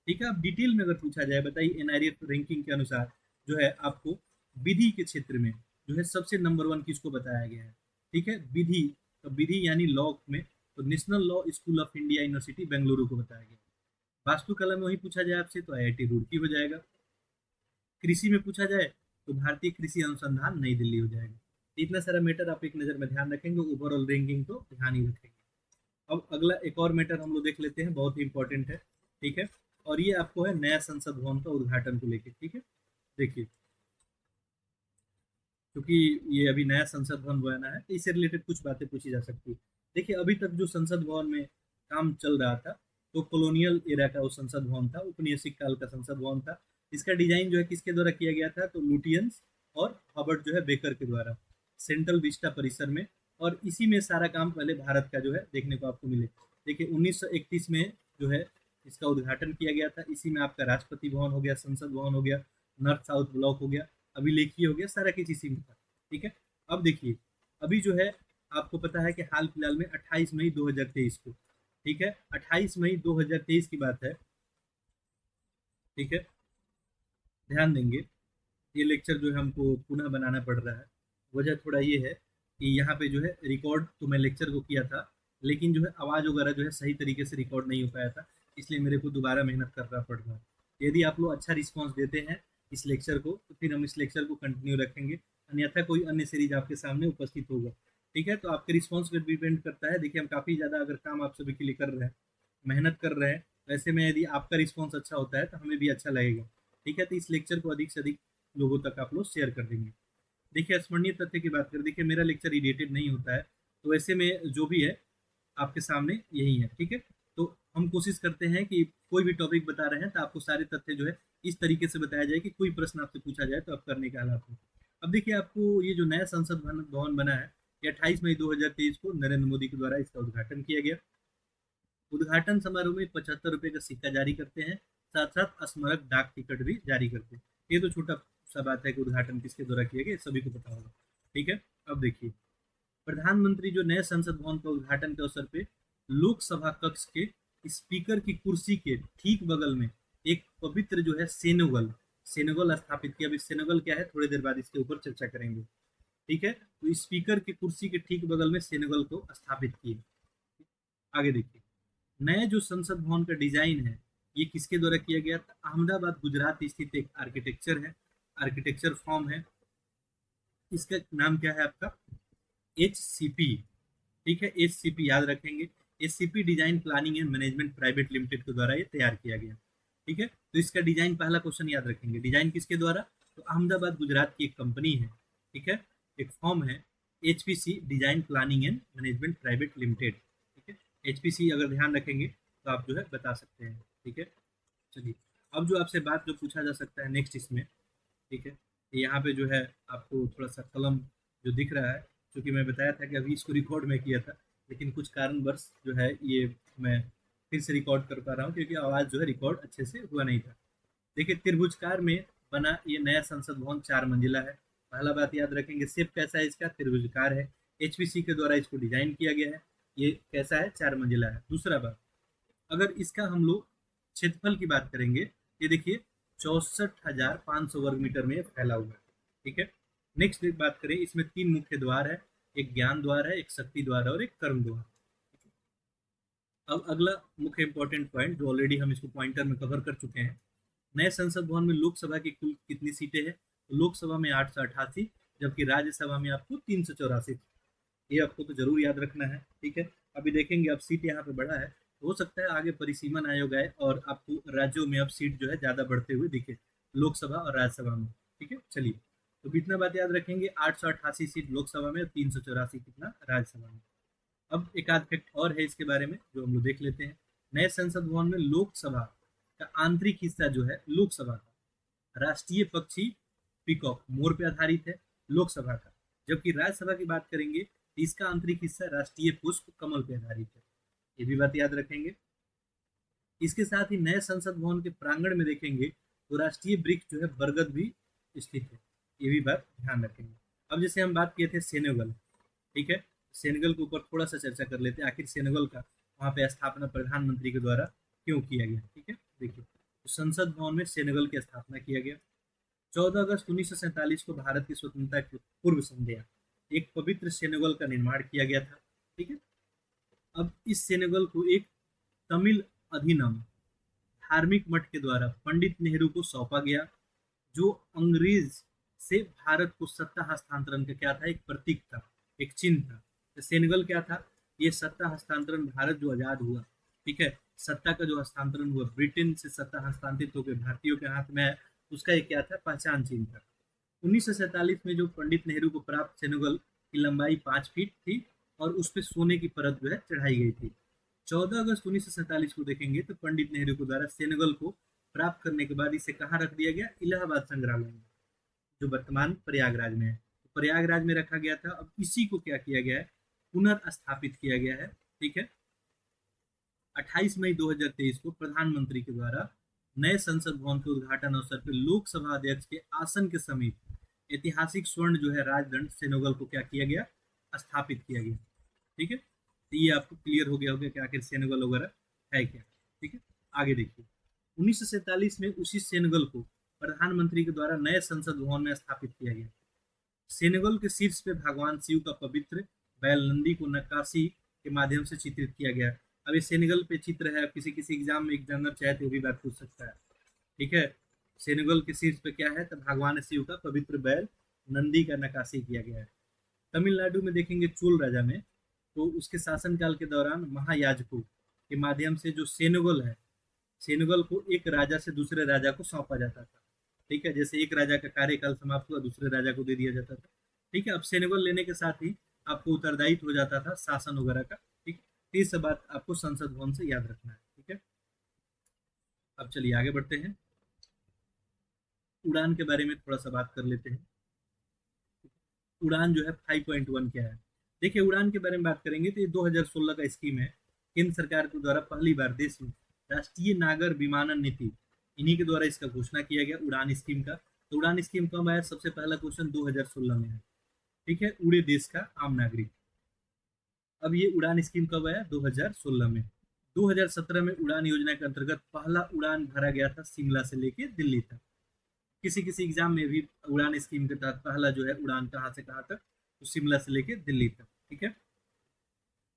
ठीक है। अब डिटेल में अगर पूछा जाए, बताइए एनआईआरएफ रैंकिंग के अनुसार जो है आपको विधि के क्षेत्र में जो है सबसे नंबर 1 किसको बताया गया है? ठीक है। विधि, तो विधि यानी लॉ में तो national law school of India university Bengaluru को बताया गया। वास्तुकला में वही पूछा जाए आपसे तो आईआईटी रुड़की हो जाएगा। कृषि में पूछा जाए तो भारतीय कृषि अनुसंधान नई दिल्ली हो जाएगा। इतना सारा मैटर आप एक नज़र में ध्यान रखेंगे, ओवरऑल रैंकिंग तो ध्यान ही रखेंगे। अब अगला एक और मैटर हम लोग देख लेते हैं, बहुत ही इंपॉर्टेंट है। ठीक है। और ये आपको है नया संसद भवन का उद्घाटन को लेकर। ठीक है। देखिए, क्योंकि ये अभी नया संसद भवन बना है, तो इससे रिलेटेड कुछ बातें पूछी जा सकती है। देखिए, अभी तक जो संसद भवन में काम चल रहा था तो कॉलोनियल एरा का वो संसद भवन था, उपनिवेशिक काल का संसद भवन था। इसका डिजाइन जो है किसके द्वारा किया गया था? तो लुटियंस और हॉबर्ट जो है बेकर के द्वारा, सेंट्रल विस्टा परिसर में। और इसी में सारा काम पहले भारत का जो है देखने को आपको मिले। देखिए 1931 में जो है इसका उद्घाटन किया गया था। इसी में आपका राष्ट्रपति भवन हो गया, संसद भवन हो गया, नॉर्थ साउथ ब्लॉक हो गया, अभिलेखीय हो गया, सारा कुछ इसी में था। ठीक है। अब देखिए, अभी जो है आपको पता है कि हाल फिलहाल में 28 मई 2023 को, ठीक है, 28 मई 2023 की बात है। ठीक है। ध्यान देंगे, ये लेक्चर जो है हमको पुनः बनाना पड़ रहा है। वजह थोड़ा ये है कि यहाँ पे जो है रिकॉर्ड तो मैं लेक्चर को किया था, लेकिन जो है आवाज़ वगैरह जो है सही तरीके से रिकॉर्ड नहीं हो पाया था, इसलिए मेरे को दोबारा मेहनत करना पड़ रहा है। यदि आप लोग अच्छा रिस्पॉन्स देते हैं इस लेक्चर को तो फिर हम इस लेक्चर को कंटिन्यू रखेंगे, अन्यथा कोई अन्य सीरीज आपके सामने उपस्थित होगा। ठीक है। तो आपके रिस्पॉन्स पर डिपेंड करता है। देखिए, हम काफ़ी ज़्यादा अगर काम आप सभी के लिए कर रहे हैं, मेहनत कर रहे हैं, वैसे में यदि आपका रिस्पॉन्स अच्छा होता है तो हमें भी अच्छा लगेगा। ठीक है। तो इस लेक्चर को अधिक से अधिक लोगों तक आप लोग शेयर कर देंगे। देखिए, स्मरणीय तथ्य की बात करें, देखिए मेरा लेक्चर एडिटेड नहीं होता है, तो ऐसे में जो भी है आपके सामने यही है। ठीक है। तो हम कोशिश करते हैं कि कोई भी टॉपिक बता रहे हैं तो आपको सारे तथ्य जो है इस तरीके से बताया जाए कि कोई प्रश्न आपसे पूछा जाए तो आप करने के हालात में। अब देखिए, आपको ये जो नया संसद भवन बना है, ये 28 मई 2023 को नरेंद्र मोदी के द्वारा इसका उद्घाटन किया गया। उद्घाटन समारोह में 75 रुपये का सिक्का जारी करते हैं, साथ साथ स्मारक डाक टिकट भी जारी करते हैं। ये तो छोटा सा बात है कि उद्घाटन किसके द्वारा किया गया, सभी को पता होगा। ठीक है। अब देखिए, प्रधानमंत्री जो नए संसद भवन का उद्घाटन के अवसर पे लोकसभा कक्ष के स्पीकर की कुर्सी के ठीक बगल में एक पवित्र जो है सेनेगल सेनेगल स्थापित किया। अभी सेनेगल क्या है, थोड़ी देर बाद इसके ऊपर चर्चा करेंगे। ठीक है। तो स्पीकर की कुर्सी के ठीक बगल में सेनेगल को स्थापित किए। आगे देखिए, नया जो संसद भवन का डिजाइन है ये किसके द्वारा किया गया था? अहमदाबाद गुजरात स्थित एक आर्किटेक्चर है, आर्किटेक्चर फॉर्म है। इसका नाम क्या है आपका? HCP। ठीक है। HCP याद रखेंगे। HCP design planning and management private limited के द्वारा ये तैयार किया गया। ठीक है। तो इसका डिजाइन, पहला क्वेश्चन याद रखेंगे, डिजाइन किसके द्वारा? तो अहमदाबाद गुजरात की एक कंपनी है। ठीक है। एक फॉर्म है HPC design planning and management private limited. ठीक है। HPC अगर ध्यान रखेंगे तो आप जो है बता सकते हैं। ठीक है। चलिए, अब जो आपसे बात जो पूछा जा सकता है नेक्स्ट इसमें। ठीक है। यहाँ पे जो है आपको थोड़ा सा कलम जो दिख रहा है, क्योंकि मैं बताया था कि अभी इसको रिकॉर्ड में किया था, लेकिन कुछ कारणवश जो है ये मैं फिर से रिकॉर्ड कर पा रहा हूँ, क्योंकि आवाज़ जो है रिकॉर्ड अच्छे से हुआ नहीं था। देखिए, त्रिभुजकार में बना ये नया संसद भवन 4 मंजिला है। पहला बात याद रखेंगे, शेप कैसा है इसका? त्रिभुजकार है। HPC के द्वारा इसको डिजाइन किया गया है। ये कैसा है? 4 मंजिला है। दूसरा बात, अगर इसका हम लोग क्षेत्रफल की बात करेंगे, ये देखिए 64,500 वर्ग मीटर में फैला हुआ है। ठीक है। नेक्स्ट बात करें, इसमें 3 मुख्य द्वार है, एक ज्ञान द्वार है, एक शक्ति द्वार है और एक कर्म द्वार। अब अगला मुख्य इंपॉर्टेंट पॉइंट जो ऑलरेडी हम इसको पॉइंटर में कवर कर चुके हैं, नए संसद भवन में लोकसभा की कुल कितनी सीटें हैं? तो लोकसभा में 888, जबकि राज्यसभा में आपको 384। ये आपको तो जरूर याद रखना है। ठीक है। अभी देखेंगे, अब सीट यहाँ पे बढ़ा है, हो सकता है आगे परिसीमन आयोग आए और आपको राज्यों में अब सीट जो है ज़्यादा बढ़ते हुए दिखे, लोकसभा और राज्यसभा में। ठीक है, चलिए, तो इतना बात याद रखेंगे, 888 सीट लोकसभा में और 384 कितना राज्यसभा में। अब एक आध फैक्ट और है इसके बारे में जो हम लोग देख लेते हैं। नए संसद भवन में लोकसभा का आंतरिक हिस्सा जो है लोकसभा का राष्ट्रीय पक्षी पीकॉक मोर पे आधारित है लोकसभा का, जबकि राज्यसभा की बात करेंगे तो इसका आंतरिक हिस्सा राष्ट्रीय पुष्प कमल पे आधारित है। ये भी बात याद रखेंगे। इसके साथ ही नए संसद भवन के प्रांगण में देखेंगे तो राष्ट्रीय वृक्ष जो है बरगद भी स्थित है। ये भी बात ध्यान रखेंगे। अब जैसे हम बात किए थे सेनेगल, ठीक है, सेनेगल के ऊपर थोड़ा सा चर्चा कर लेते हैं, आखिर सेनेगल का वहाँ पे स्थापना प्रधानमंत्री के द्वारा क्यों किया गया। ठीक है, देखिए, तो संसद भवन में सेनेगल की स्थापना किया गया 14 अगस्त 1947 को भारत की स्वतंत्रता की पूर्व संध्या एक पवित्र सेनेगल का निर्माण किया गया था। ठीक है, अब इस सेनेगल को एक तमिल अधिनम धार्मिक मठ के द्वारा पंडित नेहरू को सौंपा गया, जो अंग्रेज से भारत को सत्ता हस्तांतरण का क्या था, एक प्रतीक था, एक चिन्ह था। तो सेनेगल क्या था, ये सत्ता हस्तांतरण, भारत जो आजाद हुआ, ठीक है, सत्ता का जो हस्तांतरण हुआ, ब्रिटेन से सत्ता हस्तांतरित होकर भारतीयों के हाथ में है, उसका एक क्या था, पहचान चिन्ह था। 1947 में जो पंडित नेहरू को प्राप्त सेनेगल की लंबाई 5 फीट थी और उस पर सोने की परत जो है चढ़ाई गई थी। 14 अगस्त 1947 को देखेंगे तो पंडित नेहरू के द्वारा सेनेगल को प्राप्त करने के बाद इसे कहाँ रख दिया गया, इलाहाबाद संग्रहालय में, जो वर्तमान प्रयागराज में है। तो प्रयागराज में रखा गया था। अब इसी को क्या किया गया है, पुनर्स्थापित किया गया है। ठीक है, 28 मई 2023 को प्रधानमंत्री के द्वारा नए संसद भवन के उद्घाटन अवसर पर लोकसभा अध्यक्ष के आसन के समीप ऐतिहासिक स्वर्ण जो है राजदंड सेनेगल को क्या किया गया, स्थापित किया गया। ठीक है, तो ये आपको क्लियर हो गया होगा कि आखिर सेनेगल वगैरह है क्या। ठीक है, आगे देखिए, 1947 में उसी सेनेगल को प्रधानमंत्री के द्वारा नए संसद भवन में स्थापित किया गया। सेनेगल के शीर्ष पे भगवान शिव का पवित्र बैल नंदी को नक्काशी के माध्यम से चित्रित किया गया। अब ये सेनेगल पे चित्र है, किसी किसी एग्जाम में एग्जामिनर चाहे तो भी बात पूछ सकता है। ठीक है, सेनेगल के शीर्ष पे क्या है, तो भगवान शिव का पवित्र बैल नंदी का नक्काशी किया गया है। तमिलनाडु में देखेंगे चोल राजा में, तो उसके शासनकाल के दौरान महायाजकों के माध्यम से जो सेनेगल है, सेनेगल को एक राजा से दूसरे राजा को सौंपा जाता था। ठीक है, जैसे एक राजा का कार्यकाल समाप्त हुआ दूसरे राजा को दे दिया जाता था। ठीक है, अब सेनेगल लेने के साथ ही आपको उत्तरदायित्व हो जाता था शासन वगैरह का। ठीक, ये सब बात आपको संसद भवन से याद रखना है। ठीक है, अब चलिए आगे बढ़ते हैं, उड़ान के बारे में थोड़ा सा बात कर लेते हैं। उड़ान जो है 5.1 क्या है, देखिए, उड़ान के बारे में बात करेंगे तो ये 2016 का स्कीम है, केंद्र सरकार के द्वारा पहली बार देश में राष्ट्रीय नागर विमानन नीति, इन्हीं के द्वारा इसका घोषणा किया गया उड़ान स्कीम का। तो उड़ान स्कीम कब आया, सबसे पहला क्वेश्चन 2016 में है। ठीक है, उड़े देश का आम नागरिक। अब ये उड़ान स्कीम कब आया, 2016 में। 2017 में उड़ान योजना के अंतर्गत पहला उड़ान भरा गया था शिमला से लेके दिल्ली तक। किसी किसी एग्जाम में भी उड़ान स्कीम के तहत पहला जो है उड़ान कहाँ से कहाँ तक, तो शिमला से लेके दिल्ली तक। ठीक है,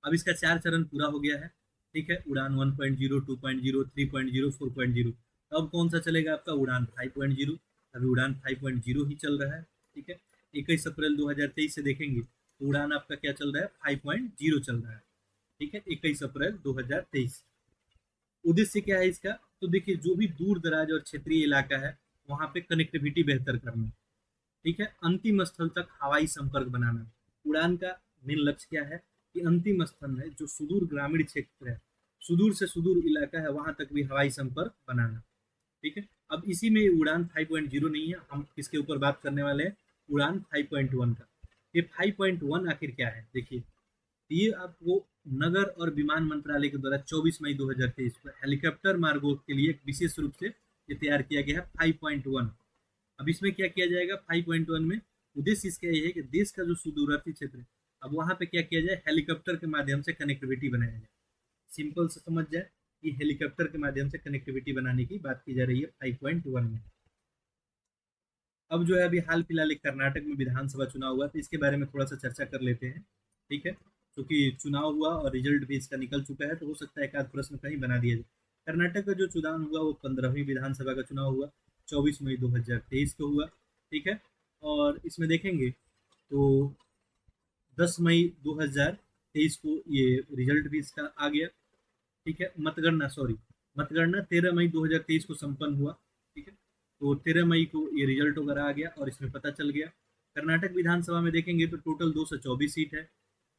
अब इसका 4 चरण पूरा हो गया है। ठीक है, उड़ान 1.0, 2.0, 3.0, 4.0। अब कौन सा चलेगा आपका, उड़ान 5.0। अभी उड़ान 5.0 ही चल रहा है। ठीक है, 21 अप्रैल 2023 से देखेंगे तो उड़ान आपका क्या चल रहा है, 5.0 चल रहा है। ठीक है, 21 अप्रैल 2023। उद्देश्य क्या है इसका, तो देखिए, जो भी दूर दराज और क्षेत्रीय इलाका है वहाँ पे कनेक्टिविटी बेहतर करना। ठीक है, अंतिम स्थल तक हवाई संपर्क बनाना। उड़ान का मेन लक्ष्य क्या है कि अंतिम स्थल है जो सुदूर ग्रामीण क्षेत्र है, सुदूर से सुदूर इलाका है, वहां तक भी हवाई संपर्क बनाना। ठीक है, अब इसी में उड़ान 5.0 नहीं है, हम किसके ऊपर बात करने वाले हैं, उड़ान 5.1 का। ये 5.1 आखिर क्या है, देखिए, ये आपको नगर और विमान मंत्रालय के द्वारा 24 मई 2023 को हेलीकॉप्टर मार्गों के लिए विशेष रूप से ये तैयार किया गया है 5.1। अब इसमें क्या किया जाएगा 5.1 में, उद्देश्य इसका ये है कि देश का जो सुदूरवर्ती क्षेत्र है, अब वहां पे क्या किया जाए, हेलीकॉप्टर के माध्यम से कनेक्टिविटी बनाया जाए। सिंपल से समझ जाए कि हेलीकॉप्टर के माध्यम से कनेक्टिविटी बनाने की बात की जा रही है 5.1 में। अब जो है अभी हाल फिलहाल एक कर्नाटक में विधानसभा चुनाव हुआ, तो इसके बारे में थोड़ा सा चर्चा कर लेते हैं। ठीक है, क्योंकि चुनाव हुआ और रिजल्ट भी इसका निकल चुका है, तो हो सकता है एक आध प्रश्न कहीं बना दिया जाए। कर्नाटक का जो चुनाव हुआ वो 15वीं विधानसभा का चुनाव हुआ, 24 मई 2023 को हुआ। ठीक है, और इसमें देखेंगे तो 10 मई 2023 को ये रिजल्ट भी इसका आ गया। ठीक है, मतगणना 13 मई 2023 को संपन्न हुआ। ठीक है, तो 13 मई को ये रिजल्ट वगैरह आ गया और इसमें पता चल गया। कर्नाटक विधानसभा में देखेंगे तो टोटल 224 सीट है।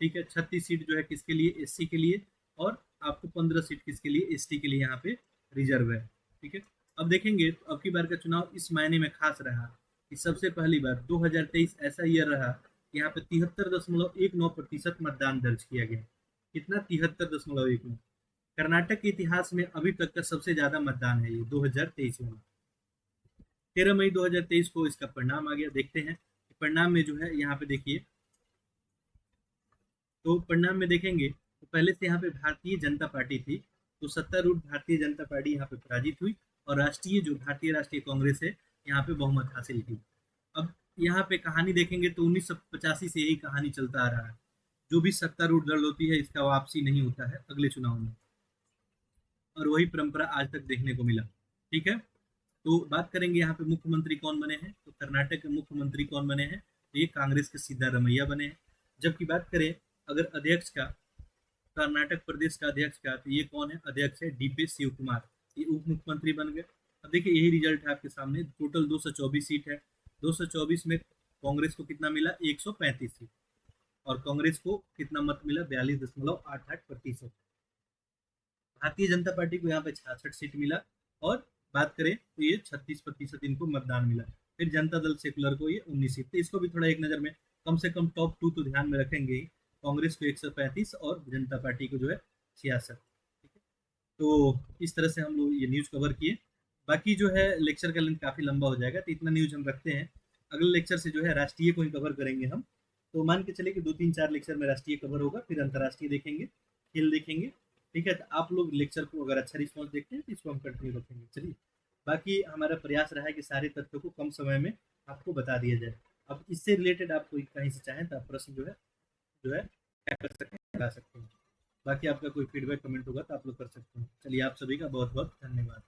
ठीक है, 36 सीट जो है किसके लिए, एससी के लिए, और आपको 15 सीट किसके लिए, एसटी के लिए यहाँ पे रिजर्व है। ठीक है, अब देखेंगे तो अब की बार का चुनाव इस मायने में खास रहा कि सबसे पहली बार 2023 ऐसा ईयर रहा कि यहाँ पे 73.19% मतदान दर्ज किया गया। कितना, 73.19। कर्नाटक के इतिहास में अभी तक का सबसे ज्यादा मतदान है ये 2023 में। 13 मई 2023 को इसका परिणाम आ गया। देखते हैं परिणाम में जो है यहाँ पे देखिए, तो परिणाम में देखेंगे तो पहले से यहाँ पे भारतीय जनता पार्टी थी, तो सत्तारूढ़ भारतीय जनता पार्टी यहाँ पे पराजित हुई और राष्ट्रीय जो भारतीय राष्ट्रीय कांग्रेस है यहाँ पे बहुमत हासिल की। अब यहाँ पे कहानी देखेंगे तो 1985 से यही कहानी चलता आ रहा है, जो भी सत्तारूढ़ दल होती है इसका वापसी नहीं होता है अगले चुनाव में, और वही परंपरा आज तक देखने को मिला। ठीक है, तो बात करेंगे यहाँ पे मुख्यमंत्री कौन बने हैं, तो कर्नाटक के मुख्यमंत्री कौन बने हैं, तो ये कांग्रेस के सिद्धारमैया बने हैं। जबकि बात करें अगर अध्यक्ष का, कर्नाटक प्रदेश का अध्यक्ष का, तो ये कौन है, अध्यक्ष है डीपी शिव कुमार, ये उप मुख्यमंत्री बन गए। अब देखिए यही रिजल्ट है आपके सामने, टोटल 224 सीट है। 224 में कांग्रेस को कितना मिला, 135 सीट, और कांग्रेस को कितना मत मिला, 42.88%। भारतीय जनता पार्टी को यहाँ पे 66 सीट मिला, और बात करें तो ये 36% इनको मतदान मिला। फिर जनता दल सेकुलर को ये 19 सीट। तो इसको भी थोड़ा एक नजर में, कम से कम टॉप 2 तो ध्यान में रखेंगे ही। कांग्रेस को 135 और जनता पार्टी को जो है 66। ठीक है, तो इस तरह से हम लोग ये न्यूज कवर किए। बाकी जो है लेक्चर का लेंथ काफी लंबा हो जाएगा, तो इतना न्यूज हम रखते हैं। अगले लेक्चर से जो है राष्ट्रीय को ही कवर करेंगे हम। तो मान के चले कि 2-3-4 लेक्चर में राष्ट्रीय कवर होगा, फिर अंतर्राष्ट्रीय देखेंगे, खेल देखेंगे। ठीक है, तो आप लोग लेक्चर को अगर अच्छा रिस्पॉन्स देखते हैं तो इसको हम कंटिन्यू रखेंगे। चलिए, बाकी हमारा प्रयास रहा है कि सारे तथ्यों को कम समय में आपको बता दिया जाए। अब इससे रिलेटेड आप कोई कहीं से चाहें तो आप प्रश्न जो है क्या कर सकते हैं, लगा सकते हैं। बाकी आपका कोई फीडबैक कमेंट होगा तो आप लोग कर सकते हैं। चलिए, आप सभी का बहुत बहुत धन्यवाद।